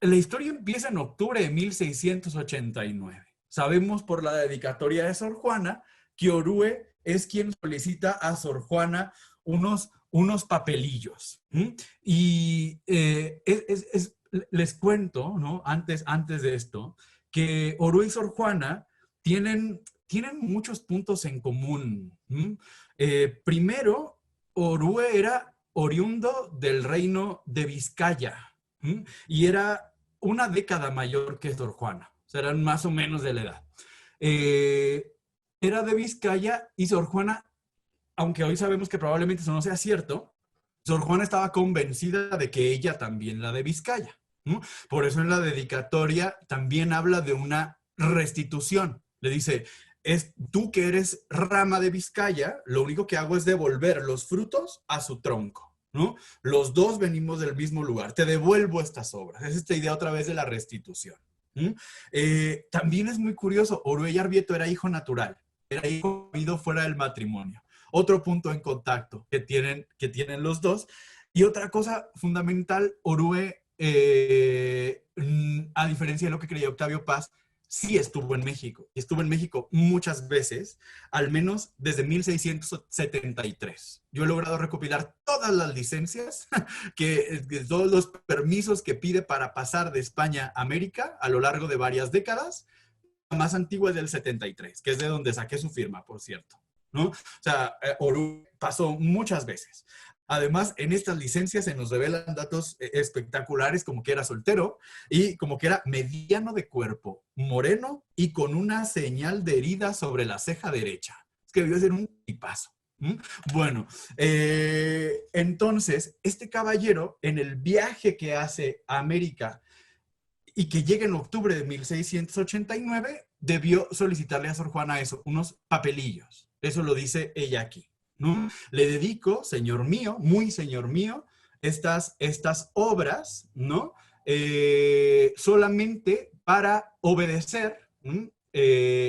S2: La historia empieza en octubre de 1689. Sabemos por la dedicatoria de Sor Juana que Orué es quien solicita a Sor Juana unos papelillos. Y les cuento, ¿no?, antes de esto, que Orué y Sor Juana tienen muchos puntos en común. Primero, Orué era oriundo del reino de Vizcaya y era una década mayor que Sor Juana. O sea, eran más o menos de la edad. Era de Vizcaya y Sor Juana, aunque hoy sabemos que probablemente eso no sea cierto, Sor Juana estaba convencida de que ella también era de Vizcaya. Por eso en la dedicatoria también habla de una restitución. Le dice, tú que eres rama de Vizcaya, lo único que hago es devolver los frutos a su tronco, ¿no? Los dos venimos del mismo lugar, te devuelvo estas obras. Es esta idea otra vez de la restitución. También es muy curioso, Orué y Arrieto era hijo natural, era hijo nacido fuera del matrimonio. Otro punto en contacto que tienen los dos. Y otra cosa fundamental, Orué, a diferencia de lo que creía Octavio Paz, sí estuvo en México. Y estuvo en México muchas veces, al menos desde 1673. Yo he logrado recopilar todas las licencias, todos los permisos que pide para pasar de España a América a lo largo de varias décadas. La más antigua es del 73, que es de donde saqué su firma, por cierto, ¿no? O sea, Orué pasó muchas veces. Además, en estas licencias se nos revelan datos espectaculares, como que era soltero y como que era mediano de cuerpo, moreno y con una señal de herida sobre la ceja derecha. Es que debió ser un tipazo. Bueno, entonces, este caballero, en el viaje que hace a América y que llega en octubre de 1689, debió solicitarle a Sor Juana eso, unos papelillos. Eso lo dice ella aquí, ¿no? Le dedico, señor mío, muy señor mío, estas obras, ¿no? Solamente para obedecer,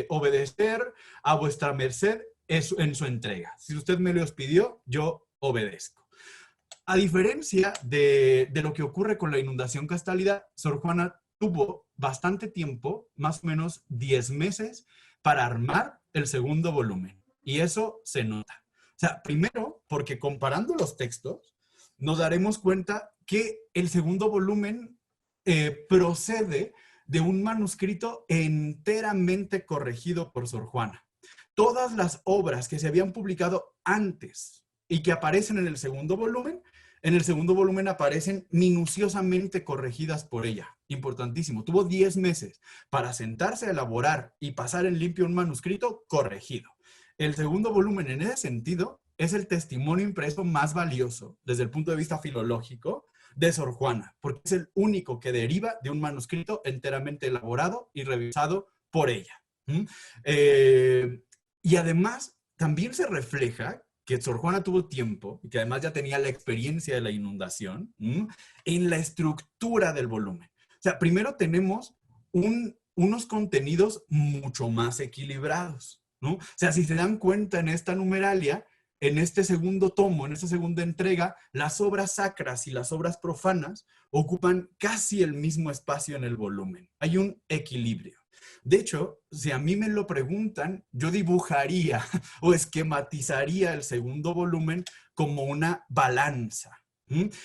S2: obedecer a vuestra merced en su entrega. Si usted me los pidió, yo obedezco. A diferencia de lo que ocurre con la inundación Castalidad, Sor Juana tuvo bastante tiempo, más o menos 10 meses, para armar el segundo volumen. Y eso se nota. O sea, primero, porque comparando los textos, nos daremos cuenta que el segundo volumen procede de un manuscrito enteramente corregido por Sor Juana. Todas las obras que se habían publicado antes y que aparecen en el segundo volumen aparecen minuciosamente corregidas por ella. Importantísimo. Tuvo 10 meses para sentarse a elaborar y pasar en limpio un manuscrito corregido. El segundo volumen, en ese sentido, es el testimonio impreso más valioso desde el punto de vista filológico de Sor Juana, porque es el único que deriva de un manuscrito enteramente elaborado y revisado por ella. Y además, también se refleja que Sor Juana tuvo tiempo y que además ya tenía la experiencia de la inundación en la estructura del volumen. O sea, primero tenemos unos contenidos mucho más equilibrados. ¿no? O sea, si se dan cuenta en esta numeralia, en este segundo tomo, en esta segunda entrega, las obras sacras y las obras profanas ocupan casi el mismo espacio en el volumen. Hay un equilibrio. De hecho, si a mí me lo preguntan, yo dibujaría o esquematizaría el segundo volumen como una balanza.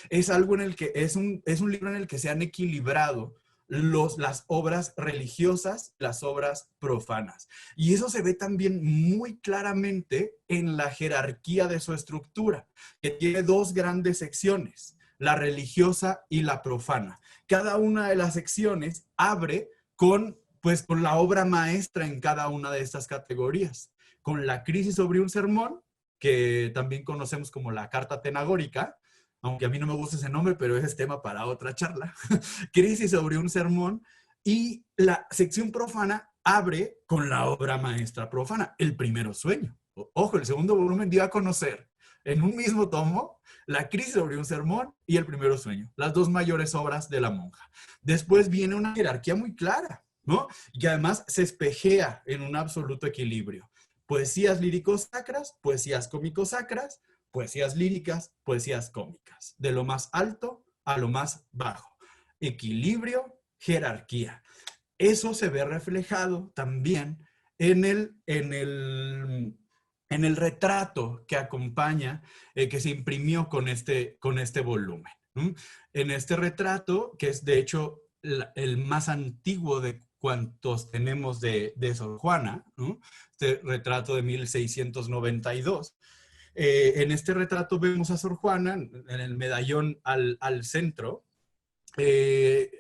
S2: Es algo en el que es un libro en el que se han equilibrado las obras religiosas, las obras profanas. Y eso se ve también muy claramente en la jerarquía de su estructura, que tiene dos grandes secciones, la religiosa y la profana. Cada una de las secciones abre con la obra maestra en cada una de estas categorías, con la crisis sobre un sermón, que también conocemos como la carta atenagórica, aunque a mí no me gusta ese nombre, pero ese es tema para otra charla. Crisis sobre un sermón. Y la sección profana abre con la obra maestra profana, El Primero Sueño. Ojo, el segundo volumen dio a conocer en un mismo tomo la crisis sobre un sermón y El Primero Sueño, las dos mayores obras de la monja. Después viene una jerarquía muy clara, ¿no? Y además se espejea en un absoluto equilibrio. Poesías líricos-sacras, poesías cómicos-sacras, poesías líricas, poesías cómicas, de lo más alto a lo más bajo. Equilibrio, jerarquía. Eso se ve reflejado también en el retrato que acompaña, que se imprimió con este volumen. En este retrato, que es de hecho el más antiguo de cuantos tenemos de Sor Juana, ¿no? Este retrato de 1692. En este retrato vemos a Sor Juana en el medallón al centro. Les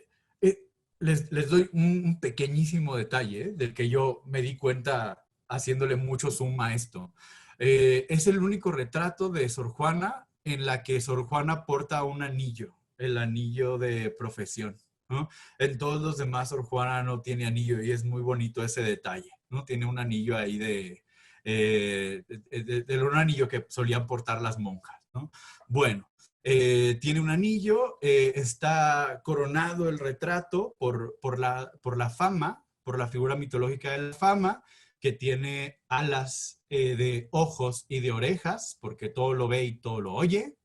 S2: doy un pequeñísimo detalle del que yo me di cuenta haciéndole mucho zoom a esto. Es el único retrato de Sor Juana en la que Sor Juana porta un anillo, el anillo de profesión, ¿no? En todos los demás Sor Juana no tiene anillo y es muy bonito ese detalle, ¿no? Tiene un anillo ahí de un anillo que solían portar las monjas, ¿no? Bueno, tiene un anillo, está coronado el retrato por la fama, por la figura mitológica de la fama, que tiene alas de ojos y de orejas, porque todo lo ve y todo lo oye,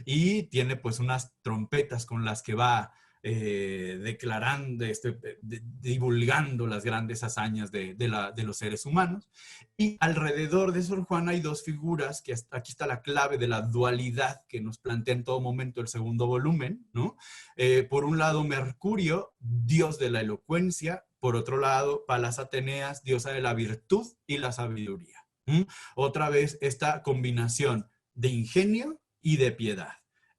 S2: y tiene pues unas trompetas con las que va declarando, divulgando las grandes hazañas de los seres humanos. Y alrededor de Sor Juana hay dos figuras, que aquí está la clave de la dualidad que nos plantea en todo momento el segundo volumen, ¿no? Por un lado, Mercurio, dios de la elocuencia; por otro lado, Palas Ateneas, diosa de la virtud y la sabiduría. Otra vez esta combinación de ingenio y de piedad.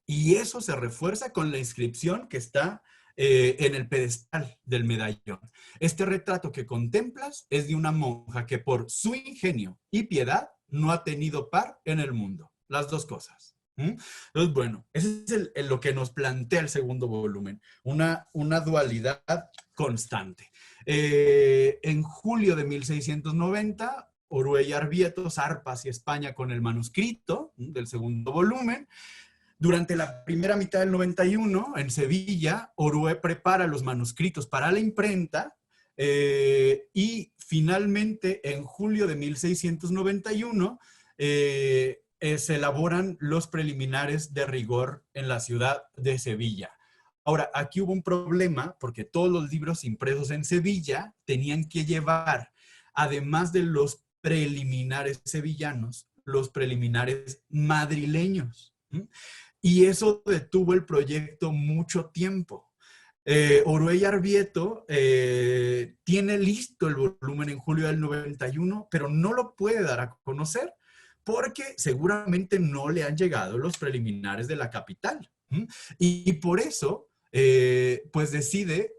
S2: Y eso se refuerza con la inscripción que está en el pedestal del medallón. Este retrato que contemplas es de una monja que por su ingenio y piedad no ha tenido par en el mundo. Las dos cosas. Entonces, bueno, eso es lo que nos plantea el segundo volumen. Una dualidad constante. En julio de 1690, Orué y Arbieto zarpa hacia España con el manuscrito del segundo volumen. Durante la primera mitad del 91, en Sevilla, Orué prepara los manuscritos para la imprenta y finalmente, en julio de 1691, se elaboran los preliminares de rigor en la ciudad de Sevilla. Ahora, aquí hubo un problema porque todos los libros impresos en Sevilla tenían que llevar, además de los preliminares sevillanos, los preliminares madrileños. Y eso detuvo el proyecto mucho tiempo. Orué y Arbieto tiene listo el volumen en julio del 91, pero no lo puede dar a conocer porque seguramente no le han llegado los preliminares de la capital. Y por eso, pues decide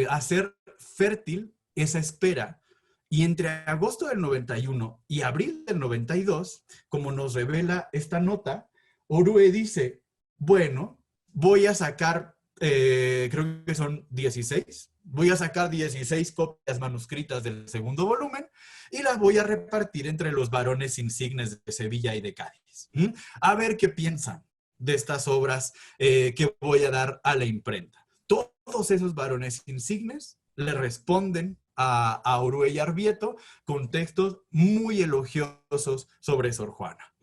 S2: hacer fértil esa espera. Y entre agosto del 91 y abril del 92, como nos revela esta nota, Orué dice, bueno, voy a sacar, creo que son 16, voy a sacar 16 copias manuscritas del segundo volumen y las voy a repartir entre los varones insignes de Sevilla y de Cádiz. A ver qué piensan de estas obras que voy a dar a la imprenta. Todos esos varones insignes le responden a Orue y Arbieto con textos muy elogiosos sobre Sor Juana.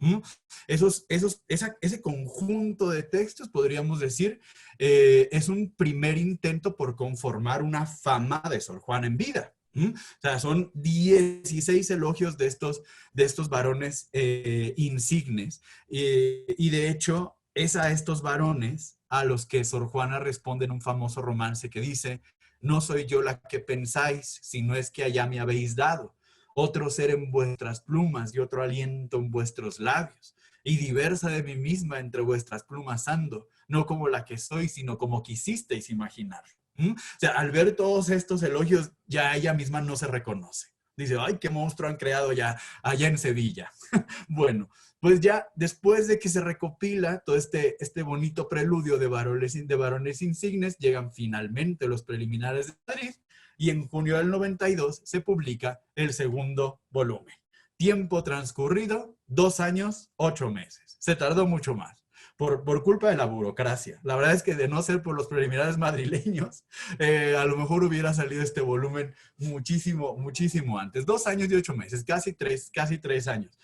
S2: Ese conjunto de textos, podríamos decir, es un primer intento por conformar una fama de Sor Juana en vida. O sea, son 16 elogios de estos varones insignes. Y de hecho, es a estos varones a los que Sor Juana responde en un famoso romance que dice: no soy yo la que pensáis, sino es que allá me habéis dado. Otro ser en vuestras plumas y otro aliento en vuestros labios. Y diversa de mí misma entre vuestras plumas ando, no como la que soy, sino como quisisteis imaginar. O sea, al ver todos estos elogios, ya ella misma no se reconoce. Dice: ay, qué monstruo han creado ya allá en Sevilla. Bueno, pues ya después de que se recopila todo este bonito preludio de varones insignes, llegan finalmente los preliminares de Madrid y en junio del 92 se publica el segundo volumen. Tiempo transcurrido, 2 años, 8 meses. Se tardó mucho más. Por culpa de la burocracia. La verdad es que de no ser por los preliminares madrileños, a lo mejor hubiera salido este volumen muchísimo, muchísimo antes. 2 años y 8 meses, casi tres años.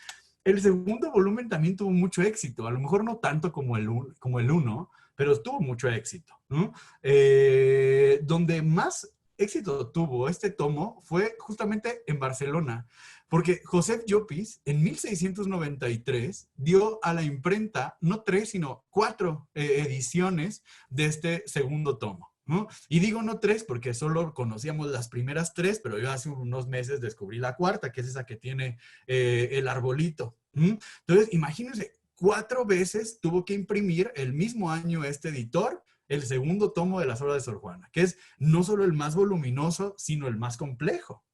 S2: El segundo volumen también tuvo mucho éxito, a lo mejor no tanto como el uno, pero tuvo mucho éxito, ¿no? Donde más éxito tuvo este tomo fue justamente en Barcelona, porque Josep Llopis en 1693 dio a la imprenta no 3, sino 4 ediciones de este segundo tomo, ¿no? Y digo no 3 porque solo conocíamos las primeras 3, pero yo hace unos meses descubrí la cuarta, que es esa que tiene el arbolito. Entonces, imagínense, 4 veces tuvo que imprimir el mismo año este editor el segundo tomo de las obras de Sor Juana, que es no solo el más voluminoso, sino el más complejo.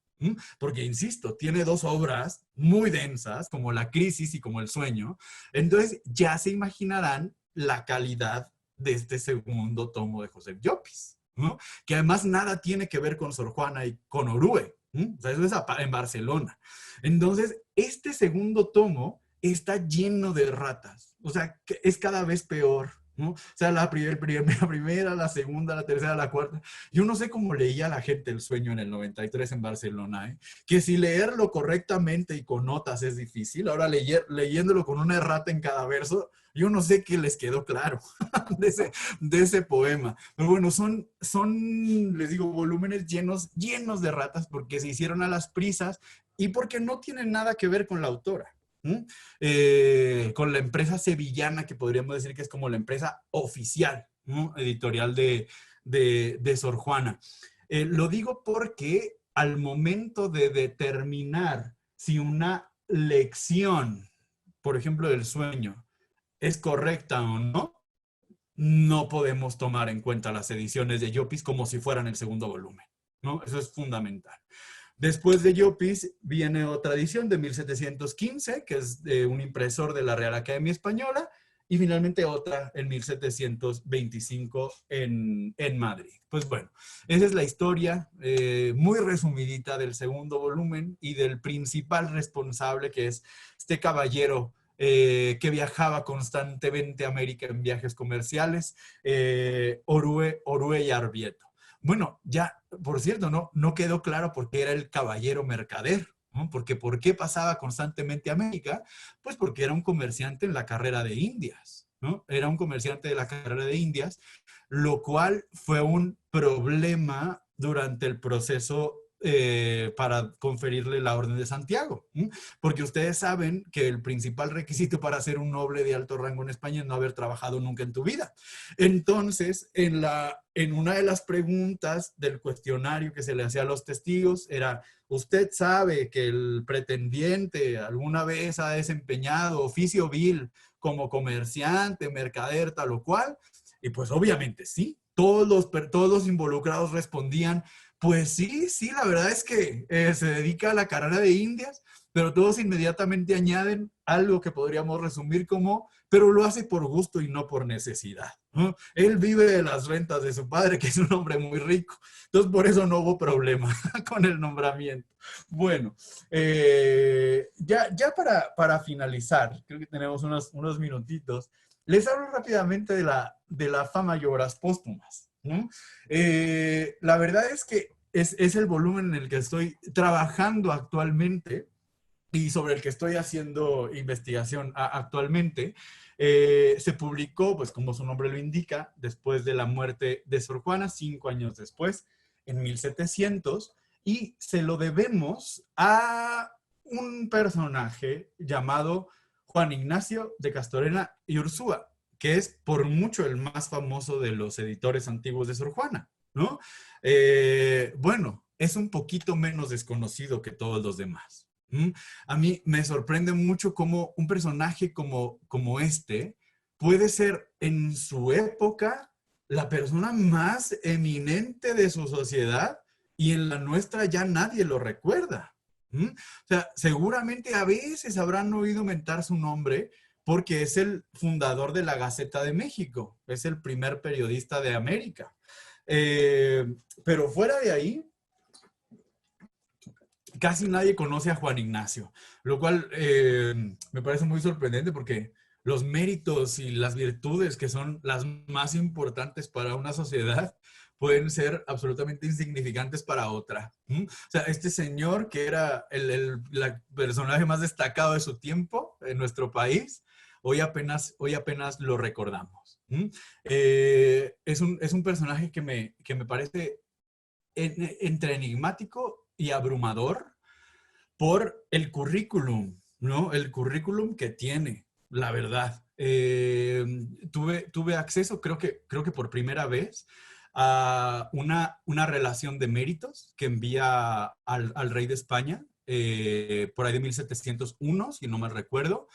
S2: Porque, insisto, tiene 2 obras muy densas, como La Crisis y como El Sueño. Entonces, ya se imaginarán la calidad de este segundo tomo de Josep Llopis, ¿no? Que además nada tiene que ver con Sor Juana y con Orue. O sea, eso es en Barcelona. Entonces, este segundo tomo está lleno de ratas. O sea, que es cada vez peor, ¿no? O sea, la primera, la segunda, la tercera, la cuarta. Yo no sé cómo leía la gente El Sueño en el 93 en Barcelona, ¿eh? Que si leerlo correctamente y con notas es difícil, ahora leyéndolo con una errata en cada verso, yo no sé qué les quedó claro de ese poema. Pero bueno, son, les digo, volúmenes llenos de ratas porque se hicieron a las prisas y porque no tienen nada que ver con la autora. Con la empresa sevillana, que podríamos decir que es como la empresa oficial, ¿no? Editorial de Sor Juana. Lo digo porque al momento de determinar si una lección, por ejemplo, del Sueño, es correcta o no, no podemos tomar en cuenta las ediciones de Llopis como si fueran el segundo volumen, ¿no? Eso es fundamental. Después de Llopis viene otra edición de 1715, que es de un impresor de la Real Academia Española, y finalmente otra en 1725 en Madrid. Pues bueno, esa es la historia muy resumidita del segundo volumen y del principal responsable, que es este caballero que viajaba constantemente a América en viajes comerciales, Orue y Arbieto. Bueno, ya, por cierto, no quedó claro por qué era el caballero mercader, ¿no? Porque ¿por qué pasaba constantemente a América? Pues porque era un comerciante en la carrera de Indias, ¿no? Era un comerciante de la carrera de Indias, lo cual fue un problema durante el proceso para conferirle la Orden de Santiago. Porque ustedes saben que el principal requisito para ser un noble de alto rango en España es no haber trabajado nunca en tu vida. Entonces, en una de las preguntas del cuestionario que se le hacía a los testigos era: ¿usted sabe que el pretendiente alguna vez ha desempeñado oficio vil como comerciante, mercader, tal o cual? Y pues obviamente sí. Todos los involucrados respondían: pues sí, la verdad es que se dedica a la carrera de Indias, pero todos inmediatamente añaden algo que podríamos resumir como: pero lo hace por gusto y no por necesidad, ¿no? Él vive de las rentas de su padre, que es un hombre muy rico. Entonces, por eso no hubo problema con el nombramiento. Bueno, ya para finalizar, creo que tenemos unos minutitos. Les hablo rápidamente de la fama y obras póstumas, ¿no? La verdad es que es el volumen en el que estoy trabajando actualmente y sobre el que estoy haciendo investigación actualmente. Se publicó, pues como su nombre lo indica, después de la muerte de Sor Juana, 5 años después, en 1700, y se lo debemos a un personaje llamado Juan Ignacio de Castorena y Ursúa, que es por mucho el más famoso de los editores antiguos de Sor Juana, ¿no? Bueno, es un poquito menos desconocido que todos los demás. A mí me sorprende mucho cómo un personaje como este puede ser en su época la persona más eminente de su sociedad y en la nuestra ya nadie lo recuerda. O sea, seguramente a veces habrán oído mentar su nombre porque es el fundador de la Gaceta de México, es el primer periodista de América. Pero fuera de ahí, casi nadie conoce a Juan Ignacio, lo cual me parece muy sorprendente porque los méritos y las virtudes que son las más importantes para una sociedad pueden ser absolutamente insignificantes para otra. O sea, este señor que era el personaje más destacado de su tiempo en nuestro país, hoy apenas lo recordamos. Es un personaje que me parece entre enigmático y abrumador por el currículum, ¿no? El currículum que tiene, la verdad. Tuve acceso, creo que por primera vez, a una relación de méritos que envía al rey de España, por ahí de 1701, si no mal recuerdo.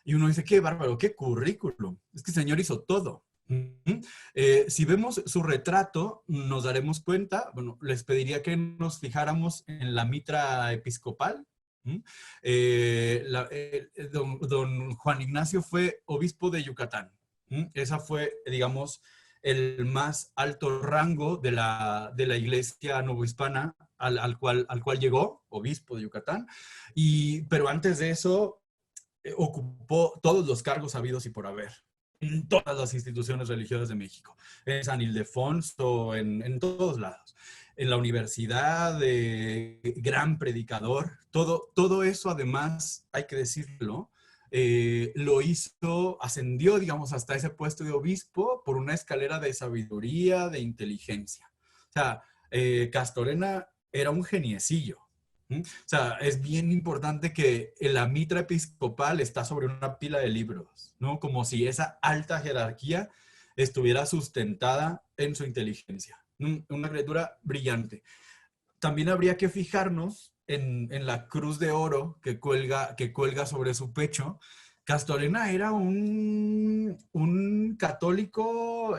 S2: Y uno dice, qué bárbaro, qué currículum. Es que el señor hizo todo. Si vemos su retrato, nos daremos cuenta, bueno, les pediría que nos fijáramos en la mitra episcopal. Don Juan Ignacio fue obispo de Yucatán. Esa fue, digamos, el más alto rango de la iglesia novohispana al cual llegó, obispo de Yucatán. Pero antes de eso, ocupó todos los cargos habidos y por haber en todas las instituciones religiosas de México, en San Ildefonso, en todos lados, en la universidad, gran predicador, todo eso además, hay que decirlo, lo hizo, ascendió, digamos, hasta ese puesto de obispo por una escalera de sabiduría, de inteligencia. O sea, Castorena era un geniecillo. O sea, es bien importante que la mitra episcopal está sobre una pila de libros, ¿no? Como si esa alta jerarquía estuviera sustentada en su inteligencia. Una criatura brillante. También habría que fijarnos en la cruz de oro que cuelga sobre su pecho. Castorena era un católico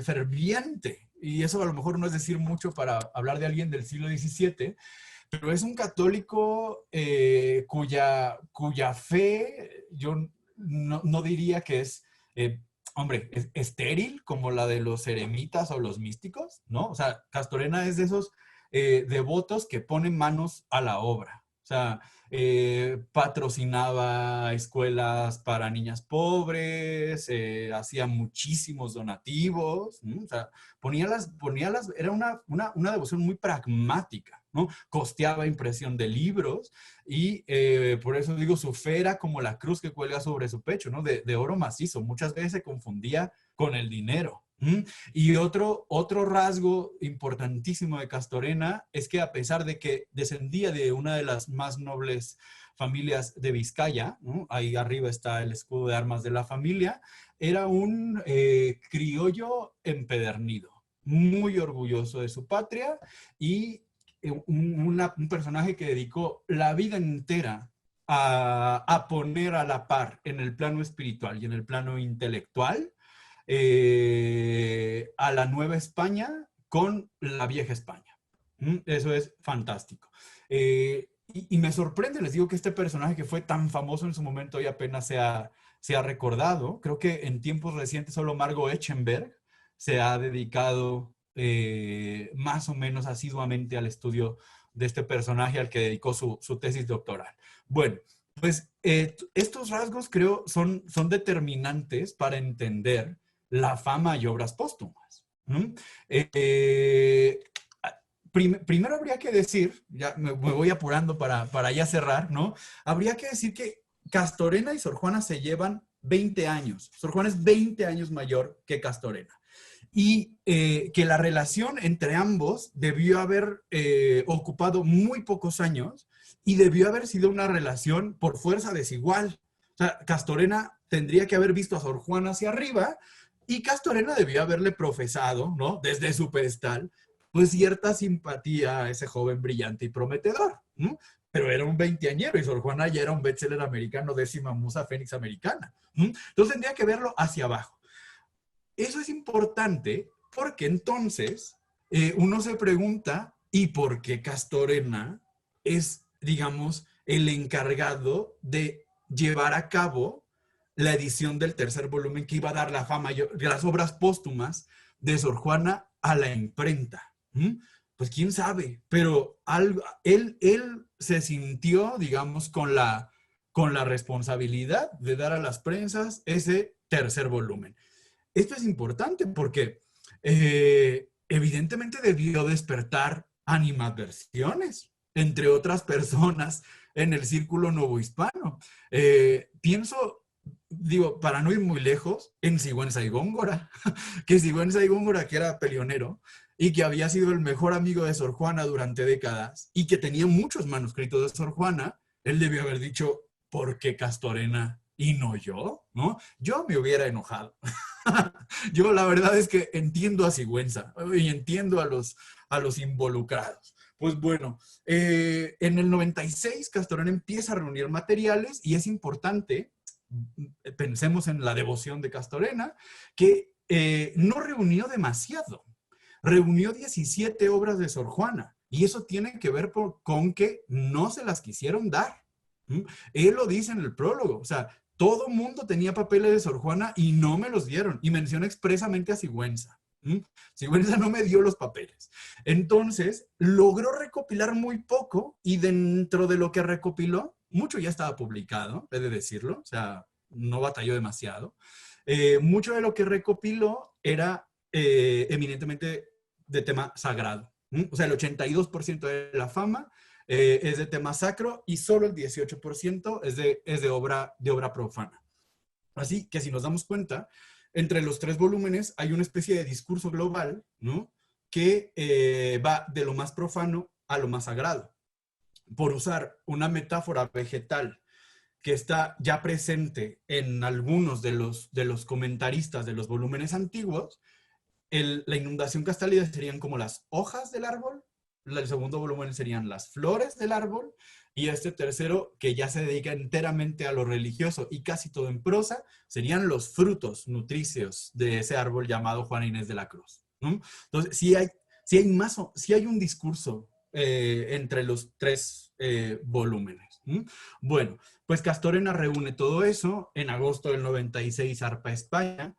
S2: ferviente, y eso a lo mejor no es decir mucho para hablar de alguien del siglo XVII, pero es un católico cuya fe yo no diría que es, hombre, estéril como la de los eremitas o los místicos, ¿no? O sea, Castorena es de esos devotos que ponen manos a la obra. O sea, patrocinaba escuelas para niñas pobres, hacía muchísimos donativos, ¿no? O sea, era una devoción muy pragmática, ¿no? Costeaba impresión de libros y por eso digo, su fe era como la cruz que cuelga sobre su pecho, ¿no? De oro macizo. Muchas veces se confundía con el dinero. Y otro rasgo importantísimo de Castorena es que a pesar de que descendía de una de las más nobles familias de Vizcaya, ¿no? Ahí arriba está el escudo de armas de la familia, era un criollo empedernido, muy orgulloso de su patria y un personaje que dedicó la vida entera a poner a la par en el plano espiritual y en el plano intelectual a la Nueva España con la Vieja España. Eso es fantástico. Y me sorprende, les digo, que este personaje que fue tan famoso en su momento hoy apenas se ha recordado. Creo que en tiempos recientes solo Margot Echenberg se ha dedicado más o menos asiduamente al estudio de este personaje al que dedicó su tesis doctoral. Bueno, pues estos rasgos creo son determinantes para entender la fama y obras póstumas. primero habría que decir, ya me voy apurando para ya cerrar, ¿no? Habría que decir que Castorena y Sor Juana se llevan 20 años. Sor Juana es 20 años mayor que Castorena. Y que la relación entre ambos debió haber ocupado muy pocos años y debió haber sido una relación por fuerza desigual. O sea, Castorena tendría que haber visto a Sor Juana hacia arriba y Castorena debió haberle profesado, ¿no? Desde su pedestal, pues cierta simpatía a ese joven brillante y prometedor, ¿no? Pero era un veinteañero y Sor Juana ya era un bestseller americano, 10ª musa fénix americana, ¿no? Entonces tendría que verlo hacia abajo. Eso es importante porque entonces uno se pregunta, ¿y por qué Castorena es, digamos, el encargado de llevar a cabo la edición del tercer volumen que iba a dar la fama, las obras póstumas de Sor Juana a la imprenta? Pues quién sabe, pero él se sintió, digamos, con la responsabilidad de dar a las prensas ese tercer volumen. Esto es importante porque evidentemente debió despertar animadversiones entre otras personas en el círculo novohispano. Pienso, digo, para no ir muy lejos, en Sigüenza y Góngora, que Sigüenza y Góngora, que era pelionero y que había sido el mejor amigo de Sor Juana durante décadas y que tenía muchos manuscritos de Sor Juana, él debió haber dicho, ¿por qué Castorena y no yo? ¿No? Yo me hubiera enojado. Yo la verdad es que entiendo a Sigüenza y entiendo a los involucrados. Pues bueno, en el 96 Castorena empieza a reunir materiales y es importante, pensemos en la devoción de Castorena, que no reunió demasiado. Reunió 17 obras de Sor Juana y eso tiene que ver con que no se las quisieron dar. Él lo dice en el prólogo, o sea, todo mundo tenía papeles de Sor Juana y no me los dieron. Y menciona expresamente a Sigüenza. Sigüenza no me dio los papeles. Entonces, logró recopilar muy poco y dentro de lo que recopiló, mucho ya estaba publicado, he de decirlo, o sea, no batalló demasiado. Mucho de lo que recopiló era eminentemente de tema sagrado. O sea, el 82% de la fama es de tema sacro y solo el 18% es de obra profana. Así que si nos damos cuenta, entre los 3 volúmenes hay una especie de discurso global, ¿no? Que va de lo más profano a lo más sagrado. Por usar una metáfora vegetal que está ya presente en algunos de los comentaristas de los volúmenes antiguos, la inundación castálida serían como las hojas del árbol, el segundo volumen serían las flores del árbol, y este tercero, que ya se dedica enteramente a lo religioso y casi todo en prosa, serían los frutos nutricios de ese árbol llamado Juana Inés de la Cruz, ¿no? Entonces, sí hay un discurso entre los 3 volúmenes. Bueno, pues Castorena reúne todo eso, en agosto del 96 zarpa a España,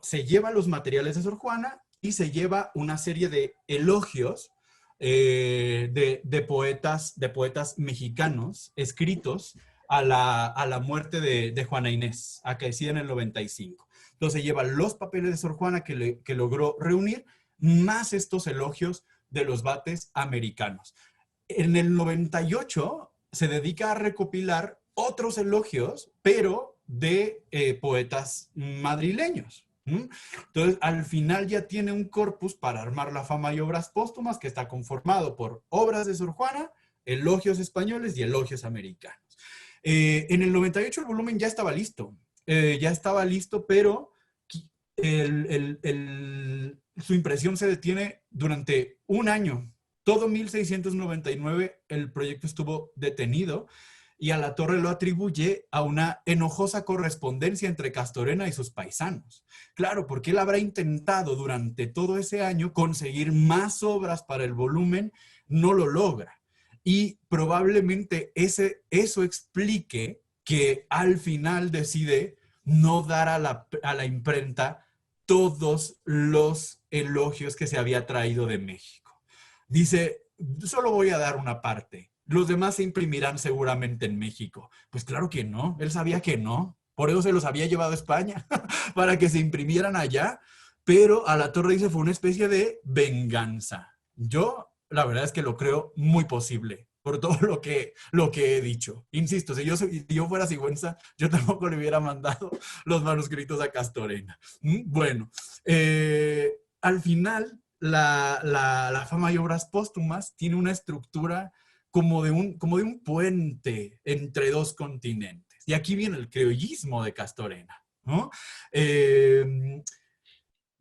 S2: se lleva los materiales de Sor Juana y se lleva una serie de elogios de poetas mexicanos escritos a la muerte de Juana Inés, acaecida en el 95. Entonces lleva los papeles de Sor Juana que logró reunir, más estos elogios de los vates americanos. En el 98 se dedica a recopilar otros elogios, pero de poetas madrileños. Entonces, al final ya tiene un corpus para armar la fama y obras póstumas que está conformado por obras de Sor Juana, elogios españoles y elogios americanos. En el 98 el volumen ya estaba listo, pero su impresión se detiene durante un año. Todo 1699 el proyecto estuvo detenido y a la Torre lo atribuye a una enojosa correspondencia entre Castorena y sus paisanos. Claro, porque él habrá intentado durante todo ese año conseguir más obras para el volumen, no lo logra. Y probablemente eso explique que al final decide no dar a la imprenta todos los elogios que se había traído de México. Dice, solo voy a dar una parte. Los demás se imprimirán seguramente en México. Pues claro que no, él sabía que no. Por eso se los había llevado a España, para que se imprimieran allá. Pero a la Torre dice fue una especie de venganza. Yo, la verdad es que lo creo muy posible, por todo lo que he dicho. Insisto, si yo fuera Sigüenza, yo tampoco le hubiera mandado los manuscritos a Castorena. Bueno, al final, la fama y obras póstumas tiene una estructura como de un puente entre dos continentes. Y aquí viene el criollismo de Castorena, ¿no?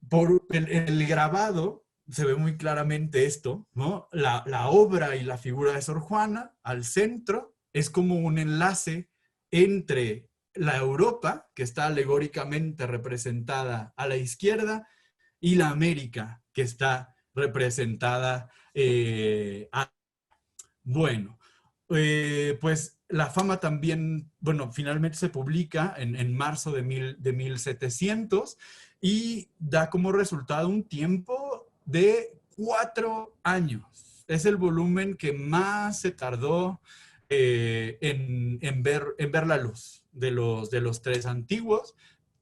S2: Por el grabado se ve muy claramente esto, ¿no? La obra y la figura de Sor Juana al centro es como un enlace entre la Europa, que está alegóricamente representada a la izquierda, y la América, que está representada bueno, pues la fama también, bueno, finalmente se publica en marzo de 1700 y da como resultado un tiempo de 4 años. Es el volumen que más se tardó en ver la luz de los 3 antiguos.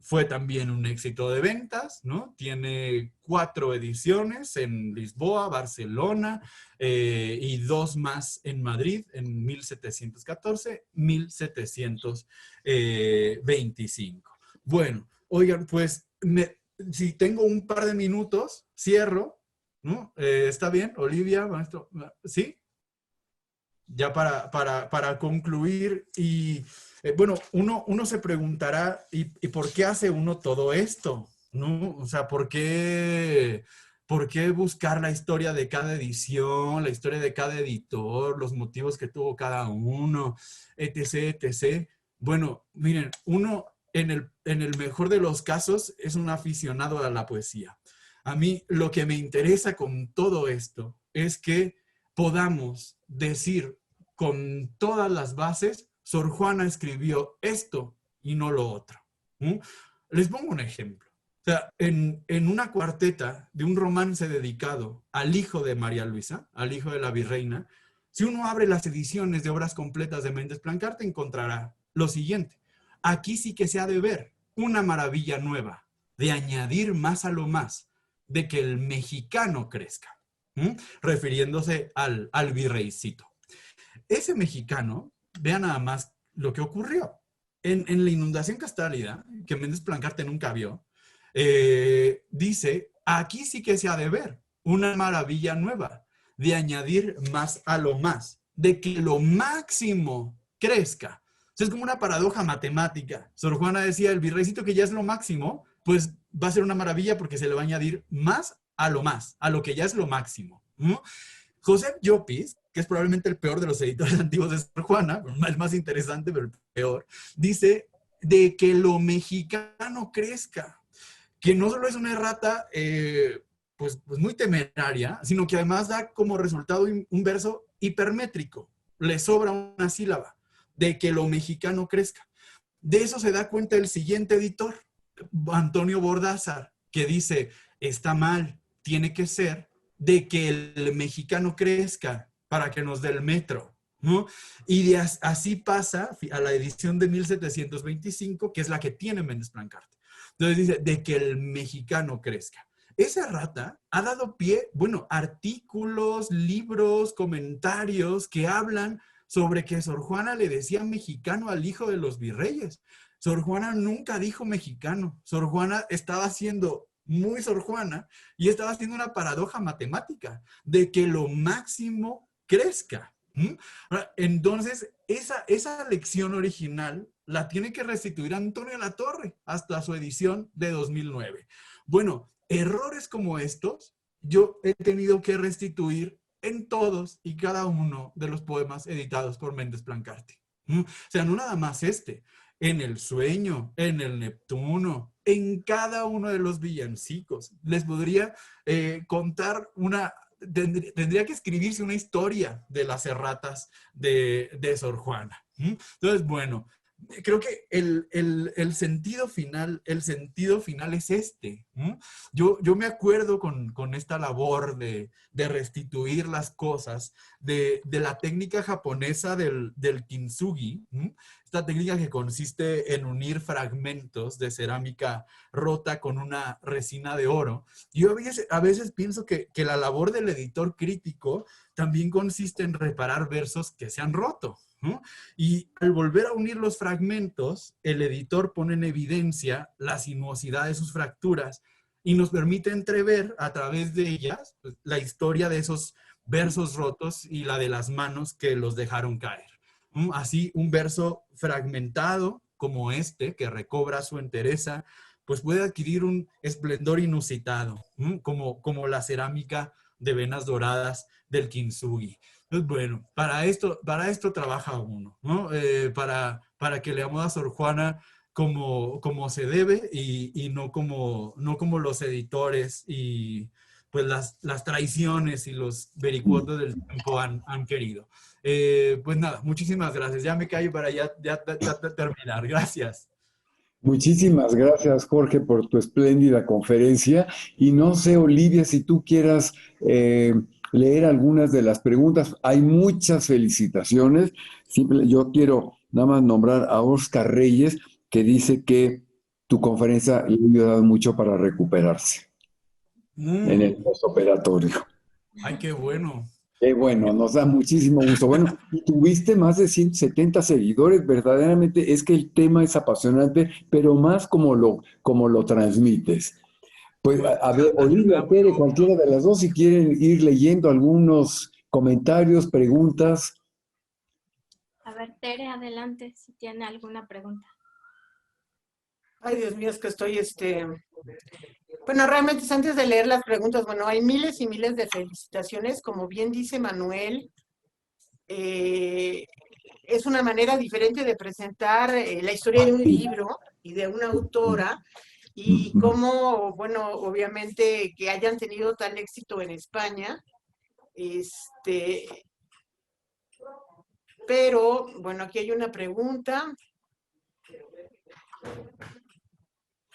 S2: Fue también un éxito de ventas, ¿no? Tiene 4 ediciones en Lisboa, Barcelona, y 2 más en Madrid en 1714, 1725. Bueno, oigan, pues si tengo un par de minutos, cierro, ¿no? ¿Está bien, Olivia, maestro? ¿Sí? Ya para concluir y bueno, uno se preguntará, ¿y por qué hace uno todo esto? ¿No? O sea, ¿por qué buscar la historia de cada edición, la historia de cada editor, los motivos que tuvo cada uno, etc., etc.? Bueno, miren, uno en el mejor de los casos es un aficionado a la poesía. A mí lo que me interesa con todo esto es que podamos decir con todas las bases, Sor Juana escribió esto y no lo otro. Les pongo un ejemplo. O sea, en una cuarteta de un romance dedicado al hijo de María Luisa, al hijo de la virreina, si uno abre las ediciones de obras completas de Méndez Plancarte, encontrará lo siguiente. Aquí sí que se ha de ver una maravilla nueva, de añadir más a lo más, de que el mexicano crezca, refiriéndose al virreycito. Ese mexicano, vea nada más lo que ocurrió. En la inundación castálida, que Méndez Plancarte nunca vio, dice, aquí sí que se ha de ver una maravilla nueva, de añadir más a lo más, de que lo máximo crezca. O sea, es como una paradoja matemática. Sor Juana decía, el virreycito que ya es lo máximo, pues va a ser una maravilla porque se le va a añadir más, a lo que ya es lo máximo. Josep Llopis, que es probablemente el peor de los editores antiguos de Sor Juana, el más interesante, pero el peor, dice de que lo mexicano crezca, que no solo es una errata pues muy temeraria, sino que además da como resultado un verso hipermétrico, le sobra una sílaba, de que lo mexicano crezca. De eso se da cuenta el siguiente editor, Antonio Bordázar, que dice, está mal, tiene que ser de que el mexicano crezca para que nos dé el metro, ¿no? Y así pasa a la edición de 1725, que es la que tiene Méndez Plancarte. Entonces dice, de que el mexicano crezca. Esa errata ha dado pie, bueno, artículos, libros, comentarios que hablan sobre que Sor Juana le decía mexicano al hijo de los virreyes. Sor Juana nunca dijo mexicano. Sor Juana estaba haciendo muy Sor Juana y estaba haciendo una paradoja matemática de que lo máximo crezca. Entonces, esa lección original la tiene que restituir Antonio Latorre hasta su edición de 2009. Bueno, errores como estos yo he tenido que restituir en todos y cada uno de los poemas editados por Méndez Plancarte. O sea, no nada más en El Sueño, en El Neptuno, en cada uno de los villancicos. Les podría contar tendría que escribirse una historia de las erratas de Sor Juana. Entonces, bueno, creo que el sentido final es este. Yo me acuerdo con esta labor de restituir las cosas, de la técnica japonesa del kintsugi, esta técnica que consiste en unir fragmentos de cerámica rota con una resina de oro. Yo a veces pienso que la labor del editor crítico también consiste en reparar versos que se han roto, ¿no? Y al volver a unir los fragmentos, el editor pone en evidencia la sinuosidad de sus fracturas y nos permite entrever a través de ellas la historia de esos versos rotos y la de las manos que los dejaron caer. Así, un verso fragmentado como este, que recobra su entereza, pues puede adquirir un esplendor inusitado, como la cerámica de venas doradas del kintsugi. Pues bueno, para esto trabaja uno, ¿no? Para que leamos a Sor Juana como se debe y no como los editores y pues las traiciones y los vericuotos del tiempo han querido. Pues nada, muchísimas gracias. Ya me callo para ya terminar. Gracias.
S1: Muchísimas gracias, Jorge, por tu espléndida conferencia. Y no sé, Olivia, si tú quieras leer algunas de las preguntas. Hay muchas felicitaciones. Yo quiero nada más nombrar a Oscar Reyes, que dice que tu conferencia le ha ayudado mucho para recuperarse en el postoperatorio.
S2: Ay, qué bueno.
S1: Qué bueno, nos da muchísimo gusto. Bueno, y tuviste más de 170 seguidores, verdaderamente es que el tema es apasionante, pero más como lo transmites. Pues a ver, Olivia, Tere, cualquiera de las dos, si quieren ir leyendo algunos comentarios, preguntas.
S3: A ver, Tere, adelante, si tiene alguna pregunta.
S4: Ay, Dios mío, es que estoy, Bueno, realmente antes de leer las preguntas, bueno, hay miles y miles de felicitaciones. Como bien dice Manuel, es una manera diferente de presentar la historia de un libro y de una autora y cómo, bueno, obviamente que hayan tenido tal éxito en España, pero, bueno, aquí hay una pregunta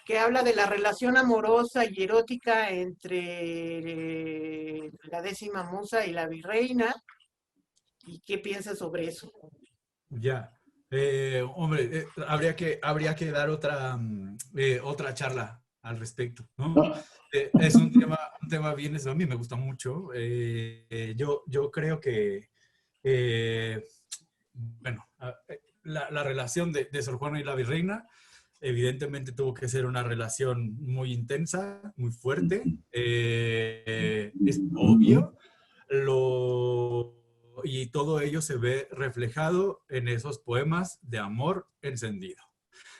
S4: que habla de la relación amorosa y erótica entre la 10ª musa y la virreina. ¿Y qué piensas sobre eso?
S2: Ya. Hombre, habría que dar otra charla al respecto, ¿no? Es un tema bien, eso a mí me gusta mucho. Yo creo que, bueno, la relación de Sor Juana y la virreina evidentemente tuvo que ser una relación muy intensa, muy fuerte. Es obvio. Y todo ello se ve reflejado en esos poemas de amor encendido.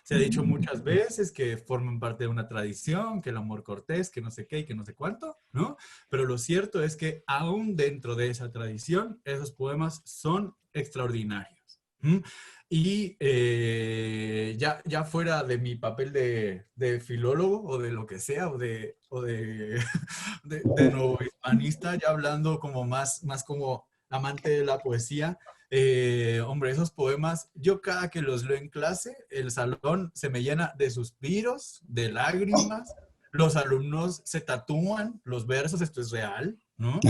S2: Se ha dicho muchas veces que forman parte de una tradición, que el amor cortés, que no sé qué y que no sé cuánto, ¿no? Pero lo cierto es que aún dentro de esa tradición, esos poemas son extraordinarios. Y ya fuera de mi papel de filólogo o de lo que sea, o de nuevo hispanista, ya hablando como más como amante de la poesía, hombre, esos poemas, yo cada que los leo en clase, el salón se me llena de suspiros, de lágrimas, los alumnos se tatúan los versos, esto es real, ¿no?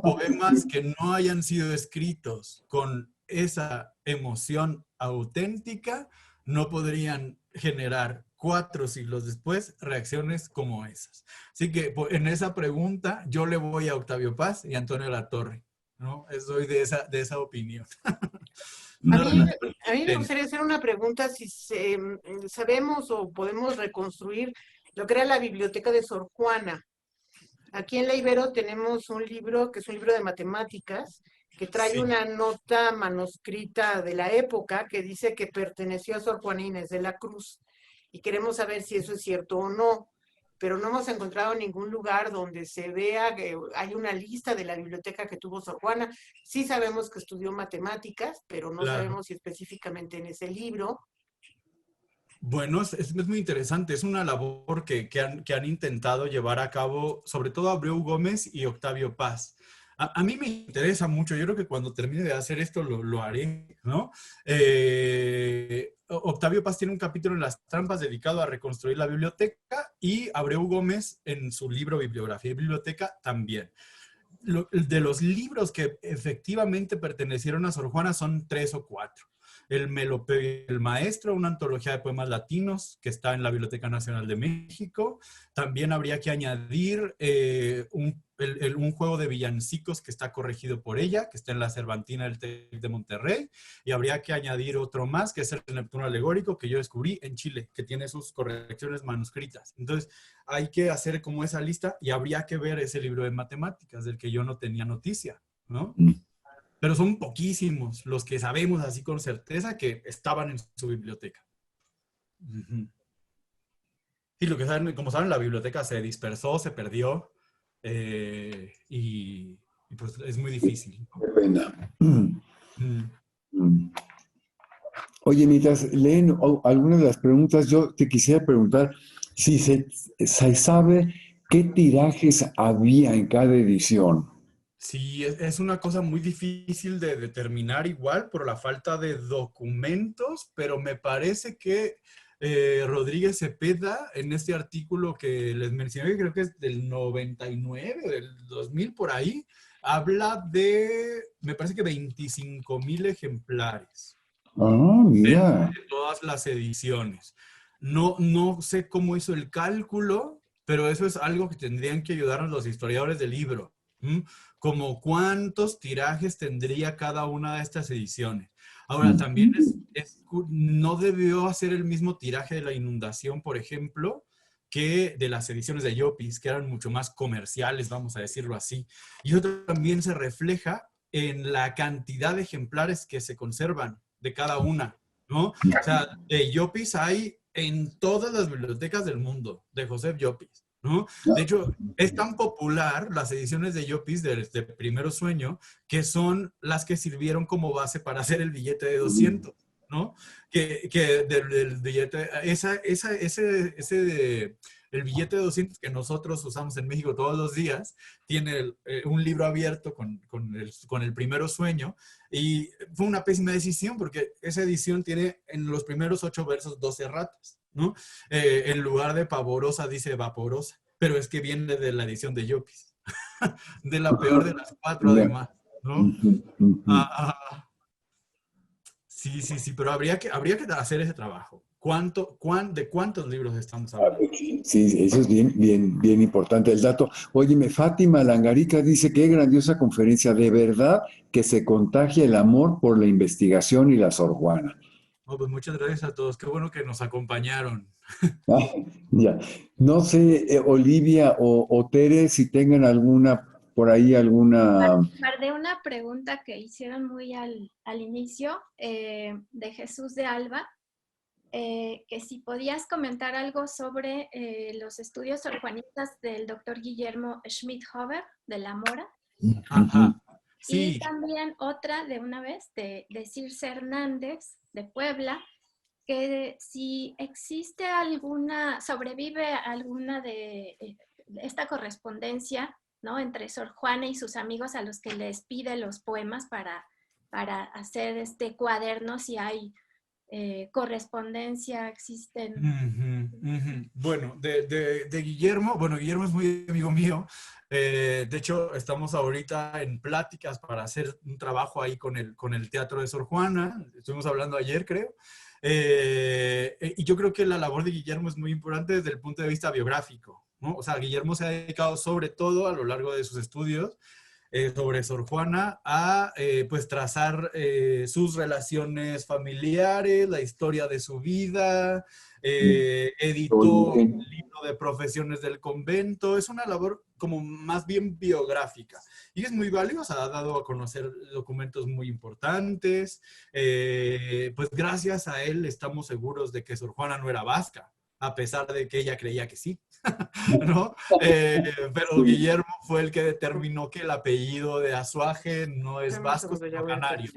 S2: Poemas que no hayan sido escritos con esa emoción auténtica no podrían generar 4 siglos después reacciones como esas. Así que en esa pregunta yo le voy a Octavio Paz y Antonio Latorre, ¿no? Soy de esa opinión.
S4: A mí me gustaría hacer una pregunta, si sabemos o podemos reconstruir lo que era la biblioteca de Sor Juana. Aquí en la Ibero tenemos un libro que es un libro de matemáticas, que trae una nota manuscrita de la época que dice que perteneció a Sor Juana Inés de la Cruz. Y queremos saber si eso es cierto o no, pero no hemos encontrado ningún lugar donde se vea que hay una lista de la biblioteca que tuvo Sor Juana. Sí sabemos que estudió matemáticas, pero no sabemos si específicamente en ese libro.
S2: Bueno, es muy interesante. Es una labor que han intentado llevar a cabo, sobre todo Abreu Gómez y Octavio Paz. A mí me interesa mucho, yo creo que cuando termine de hacer esto lo haré, ¿no? Octavio Paz tiene un capítulo en Las Trampas dedicado a reconstruir la biblioteca y Abreu Gómez en su libro Bibliografía y Biblioteca también. De los libros que efectivamente pertenecieron a Sor Juana son 3 o 4. El Melopeo el Maestro, una antología de poemas latinos que está en la Biblioteca Nacional de México. También habría que añadir un juego de villancicos que está corregido por ella, que está en la Cervantina del TEC de Monterrey. Y habría que añadir otro más, que es el Neptuno Alegórico, que yo descubrí en Chile, que tiene sus correcciones manuscritas. Entonces, hay que hacer como esa lista y habría que ver ese libro de matemáticas del que yo no tenía noticia, ¿no? Pero son poquísimos los que sabemos así con certeza que estaban en su biblioteca. Sí, lo que saben, como saben, la biblioteca se dispersó, se perdió y pues es muy difícil, ¿no?
S1: Qué pena. Oye, mientras leen algunas de las preguntas, yo te quisiera preguntar si se sabe qué tirajes había en cada edición.
S2: Sí, es una cosa muy difícil de determinar igual por la falta de documentos, pero me parece que Rodríguez Cepeda, en este artículo que les mencioné, que creo que es del 99 o del 2000 por ahí, habla de, me parece que 25,000 ejemplares.
S1: Ah, mira.
S2: De todas las ediciones. No sé cómo hizo el cálculo, pero eso es algo que tendrían que ayudarnos los historiadores del libro. Como cuántos tirajes tendría cada una de estas ediciones. Ahora, también no debió hacer el mismo tiraje de la inundación, por ejemplo, que de las ediciones de Llopis, que eran mucho más comerciales, vamos a decirlo así. Y eso también se refleja en la cantidad de ejemplares que se conservan de cada una, ¿no? O sea, de Llopis hay en todas las bibliotecas del mundo, de Joseph Llopis, ¿no? De hecho, es tan popular las ediciones de Llopis de Primero Sueño, que son las que sirvieron como base para hacer el billete de 200, ¿no? Que del billete, el billete de 200 que nosotros usamos en México todos los días, tiene un libro abierto con el Primero Sueño, y fue una pésima decisión porque esa edición tiene en los primeros 8 versos 12 erratas, ¿no? En lugar de pavorosa dice vaporosa, pero es que viene de la edición de Llopis, de la peor de las 4 además, ¿no? Sí, pero habría que hacer ese trabajo. ¿De cuántos libros estamos hablando?
S1: Sí, eso es bien importante el dato. Óyeme, Fátima Langarica dice, qué grandiosa conferencia, de verdad que se contagia el amor por la investigación y la Sor Juana.
S2: Oh, pues muchas gracias a todos, qué bueno que nos acompañaron.
S1: Ya. No sé, Olivia o Tere, si tengan por ahí alguna...
S3: Guardé una pregunta que hicieron muy al inicio de Jesús de Alba, que si podías comentar algo sobre los estudios sorjuanistas del doctor Guillermo Schmidhofer de La Mora.
S2: Ajá, sí.
S3: Y también otra de una vez de Circe Hernández de Puebla, que si existe sobrevive alguna de esta correspondencia, ¿no? Entre Sor Juana y sus amigos a los que les pide los poemas para hacer cuaderno, si hay correspondencia, existen.
S2: Bueno, de Guillermo, Guillermo es muy amigo mío. De hecho, estamos ahorita en pláticas para hacer un trabajo ahí con el Teatro de Sor Juana. Estuvimos hablando ayer, creo. Y yo creo que la labor de Guillermo es muy importante desde el punto de vista biográfico, ¿no? O sea, Guillermo se ha dedicado sobre todo a lo largo de sus estudios sobre Sor Juana a pues trazar sus relaciones familiares, la historia de su vida, editó el libro de Profesiones del Convento. Es una labor como más bien biográfica y es muy valiosa, ha dado a conocer documentos muy importantes. Pues gracias a él estamos seguros de que Sor Juana no era vasca, a pesar de que ella creía que sí, ¿no? Pero Guillermo fue el que determinó que el apellido de Azuaje no es vasco, sino canario.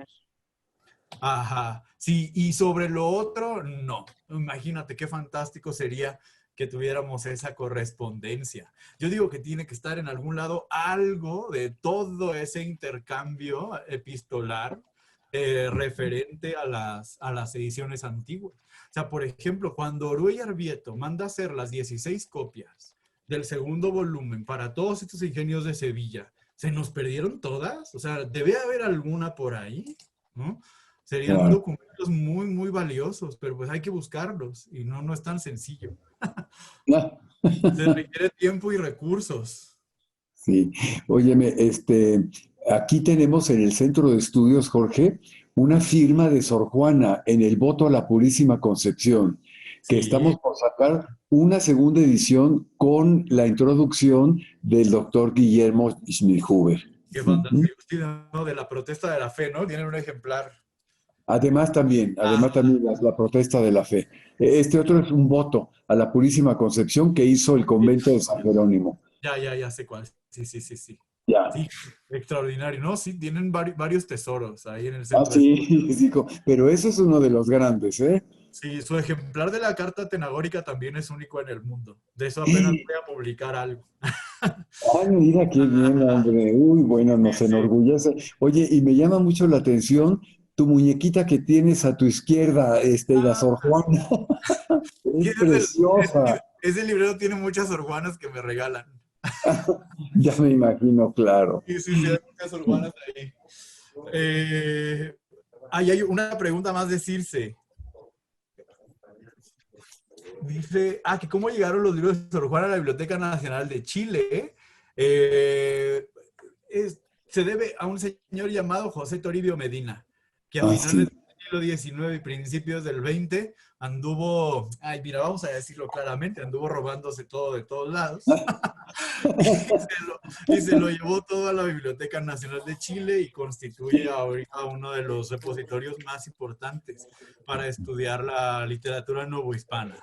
S2: Ajá, sí, y sobre lo otro, no. Imagínate qué fantástico sería que tuviéramos esa correspondencia. Yo digo que tiene que estar en algún lado algo de todo ese intercambio epistolar referente a las ediciones antiguas. O sea, por ejemplo, cuando Orué y Arbieto manda hacer las 16 copias del segundo volumen para todos estos ingenios de Sevilla, ¿se nos perdieron todas? O sea, debe haber alguna por ahí, ¿no? Serían
S1: Claro.
S2: documentos muy, muy valiosos, pero pues hay que buscarlos y no es tan sencillo.
S1: Ah,
S2: Se requiere tiempo y recursos.
S1: sí. Óyeme, aquí tenemos en el Centro de Estudios, Jorge, una firma de Sor Juana en el voto a la Purísima Concepción, que
S2: Sí,
S1: estamos por sacar una segunda edición con la introducción del doctor Guillermo Schmidhuber.
S2: qué
S1: Ujú.
S2: fantástico. Sí, ¿no? De la protesta de la fe, ¿no? Tienen un ejemplar.
S1: Además también la protesta de la fe. Este otro es un voto a la Purísima Concepción que hizo el convento de San Jerónimo.
S2: Ya sé cuál. Sí, sí, sí, sí.
S1: Ya.
S2: Sí, extraordinario, ¿no? Sí, tienen varios tesoros ahí en el
S1: Ah,
S2: centro de
S1: sí,
S2: estudio.
S1: sí, pero ese es uno de los grandes, ¿eh?
S2: Sí, su ejemplar de la carta tenagórica también es único en el mundo. De eso apenas voy a publicar algo.
S1: Ay, mira qué bien, hombre. Uy, bueno,
S2: Sí,
S1: nos
S2: sí.
S1: enorgullece. Oye, y me llama mucho la atención tu muñequita que tienes a tu izquierda, la Sor
S2: Ah,
S1: Juana.
S2: sí,
S1: Es preciosa.
S2: ese librero tiene muchas orguanas que me regalan.
S1: Ya me imagino, claro.
S2: Sí, sí, sí, hay muchas orguanas ahí. Eh, hay una pregunta más de Circe. Dice, que cómo llegaron los libros de Sor Juana a la Biblioteca Nacional de Chile. Eh, Se debe a un señor llamado José Toribio Medina, que a
S1: Ah,
S2: finales
S1: sí.
S2: del siglo XIX y principios del XX anduvo, mira, vamos a decirlo claramente, anduvo robándose todo de todos lados. Y se lo llevó todo a la Biblioteca Nacional de Chile y constituye ahorita uno de los repositorios más importantes para estudiar la literatura novohispana.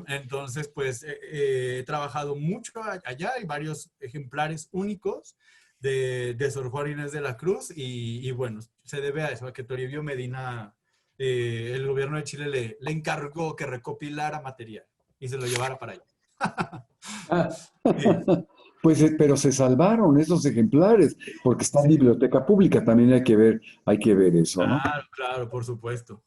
S2: Entonces, pues he trabajado mucho allá, hay varios ejemplares únicos de Sor Juana Inés de la Cruz y bueno, se debe a eso, a que Toribio Medina, el gobierno de Chile le encargó que recopilara material y se lo llevara para allá.
S1: Ah,
S2: Sí.
S1: pues, pero se salvaron esos ejemplares, porque está en biblioteca pública, también hay que ver eso, ¿no?
S2: Claro, claro, por supuesto.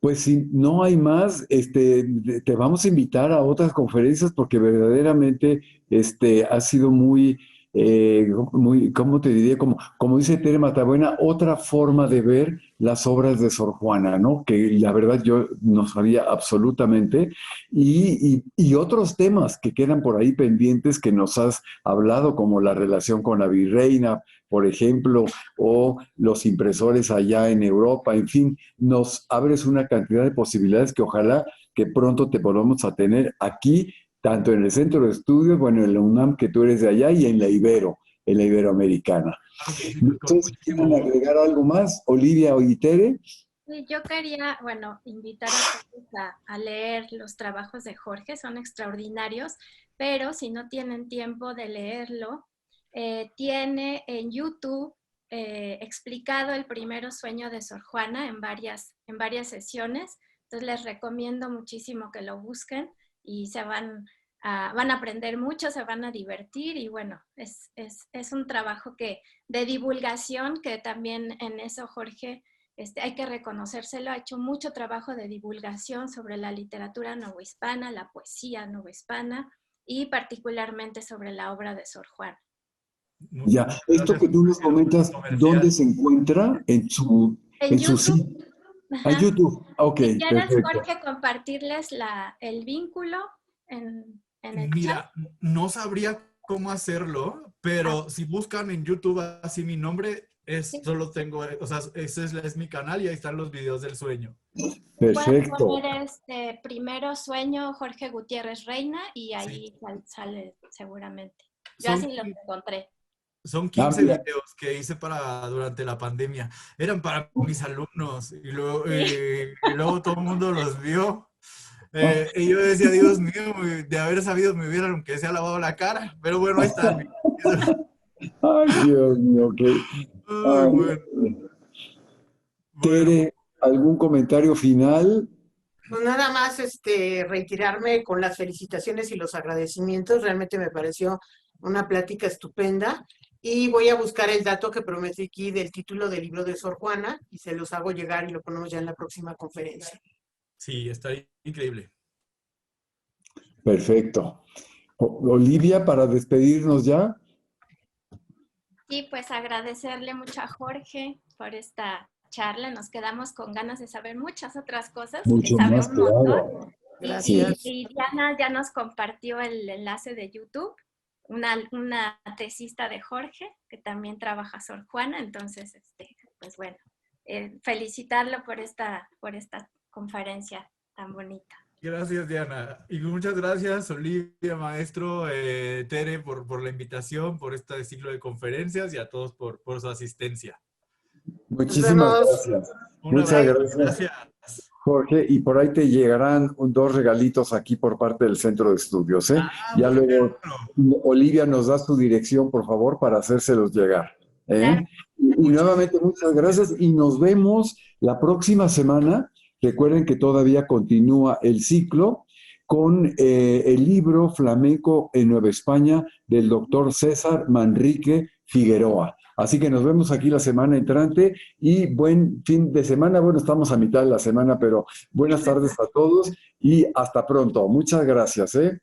S1: Pues si no hay más, te vamos a invitar a otras conferencias porque verdaderamente ha sido muy, ¿cómo te diría? Como dice Tere Matabuena, otra forma de ver las obras de Sor Juana, ¿no? Que la verdad yo no sabía absolutamente. Y otros temas que quedan por ahí pendientes que nos has hablado, como la relación con la virreina, por ejemplo, o los impresores allá en Europa, en fin, nos abres una cantidad de posibilidades que ojalá que pronto te volvamos a tener aquí, tanto en el centro de estudios, bueno, en la UNAM, que tú eres de allá, y en la Ibero, en la Iberoamericana.
S2: Claro que sí,
S1: No
S2: pues con
S1: sé si
S2: muchísimo
S1: quieren
S2: gusto.
S1: agregar algo más, Olivia o Itere.
S3: Y yo quería, bueno, invitar a todos a leer los trabajos de Jorge, son extraordinarios, pero si no tienen tiempo de leerlo, tiene en YouTube explicado el primero sueño de Sor Juana en varias sesiones, entonces les recomiendo muchísimo que lo busquen y van a aprender mucho, se van a divertir y bueno, es un trabajo de divulgación que también en eso Jorge hay que reconocérselo, ha hecho mucho trabajo de divulgación sobre la literatura novohispana, la poesía novohispana y particularmente sobre la obra de Sor Juana.
S1: Ya,
S2: Muchas
S1: esto
S2: gracias
S1: que
S2: por
S1: tú nos
S2: decir el
S1: comentas, ¿dónde
S2: comercial.
S1: se encuentra?
S3: En
S1: En su
S3: YouTube,
S1: sitio. A
S3: ajá.
S1: YouTube. Ok,
S3: Si quieres,
S1: perfecto.
S3: Jorge, compartirles el vínculo en el chat.
S2: Mira, no sabría cómo hacerlo,
S3: Ah,
S2: pero si buscan en YouTube así mi nombre,
S3: sí.
S2: solo tengo, o sea, ese es mi canal y ahí están los videos del sueño.
S3: Pueden
S1: Perfecto.
S3: poner primero sueño Jorge Gutiérrez Reina y
S2: Sí.
S3: ahí sale seguramente. Yo
S2: Son,
S3: así los encontré.
S2: son
S1: Ah,
S2: 15
S1: mira.
S2: videos que hice durante la pandemia. Eran para mis alumnos
S3: Sí.
S2: y luego todo el mundo los vio.
S1: Ah,
S2: Y yo decía, Dios mío, de haber sabido me hubieran aunque sea lavado la cara. Pero bueno, ahí están.
S1: ay, Dios mío, ok.
S2: Ay,
S1: Ay,
S2: bueno. Bueno,
S1: Tere, ¿algún comentario final?
S4: Pues nada más reiterarme con las felicitaciones y los agradecimientos. Realmente me pareció una plática estupenda. Y voy a buscar el dato que prometí aquí del título del libro de Sor Juana y se los hago llegar y lo ponemos ya en la próxima conferencia.
S2: Sí, está increíble.
S1: Perfecto. Olivia, para despedirnos ya.
S3: Sí, pues agradecerle mucho a Jorge por esta charla. Nos quedamos con ganas de saber muchas otras cosas.
S1: Mucho
S3: Sabe
S1: más,
S3: un montón.
S1: claro.
S4: Gracias.
S3: Y Diana ya nos compartió el enlace de YouTube, una tesista de Jorge, que también trabaja Sor Juana. Entonces, pues bueno, felicitarlo por esta conferencia tan bonita.
S2: Gracias, Diana. Y muchas gracias, Olivia, maestro, Tere, por la invitación, por este ciclo de conferencias y a todos por su asistencia.
S1: Muchísimas
S4: vemos.
S1: gracias.
S2: Un
S1: Muchas
S2: abrazo.
S1: gracias,
S2: Gracias.
S1: Jorge. Y por ahí te llegarán 2 regalitos aquí por parte del Centro de Estudios, ¿eh? Ya
S2: muy
S1: luego
S2: bien.
S1: Olivia nos da su dirección, por favor, para hacérselos llegar, ¿eh?
S3: Claro.
S1: Y nuevamente muchas gracias y nos vemos la próxima semana. Recuerden que todavía continúa el ciclo con el libro Flamenco en Nueva España del doctor César Manrique Figueroa. Así que nos vemos aquí la semana entrante y buen fin de semana. Bueno, estamos a mitad de la semana, pero buenas tardes a todos y hasta pronto. Muchas gracias, ¿eh?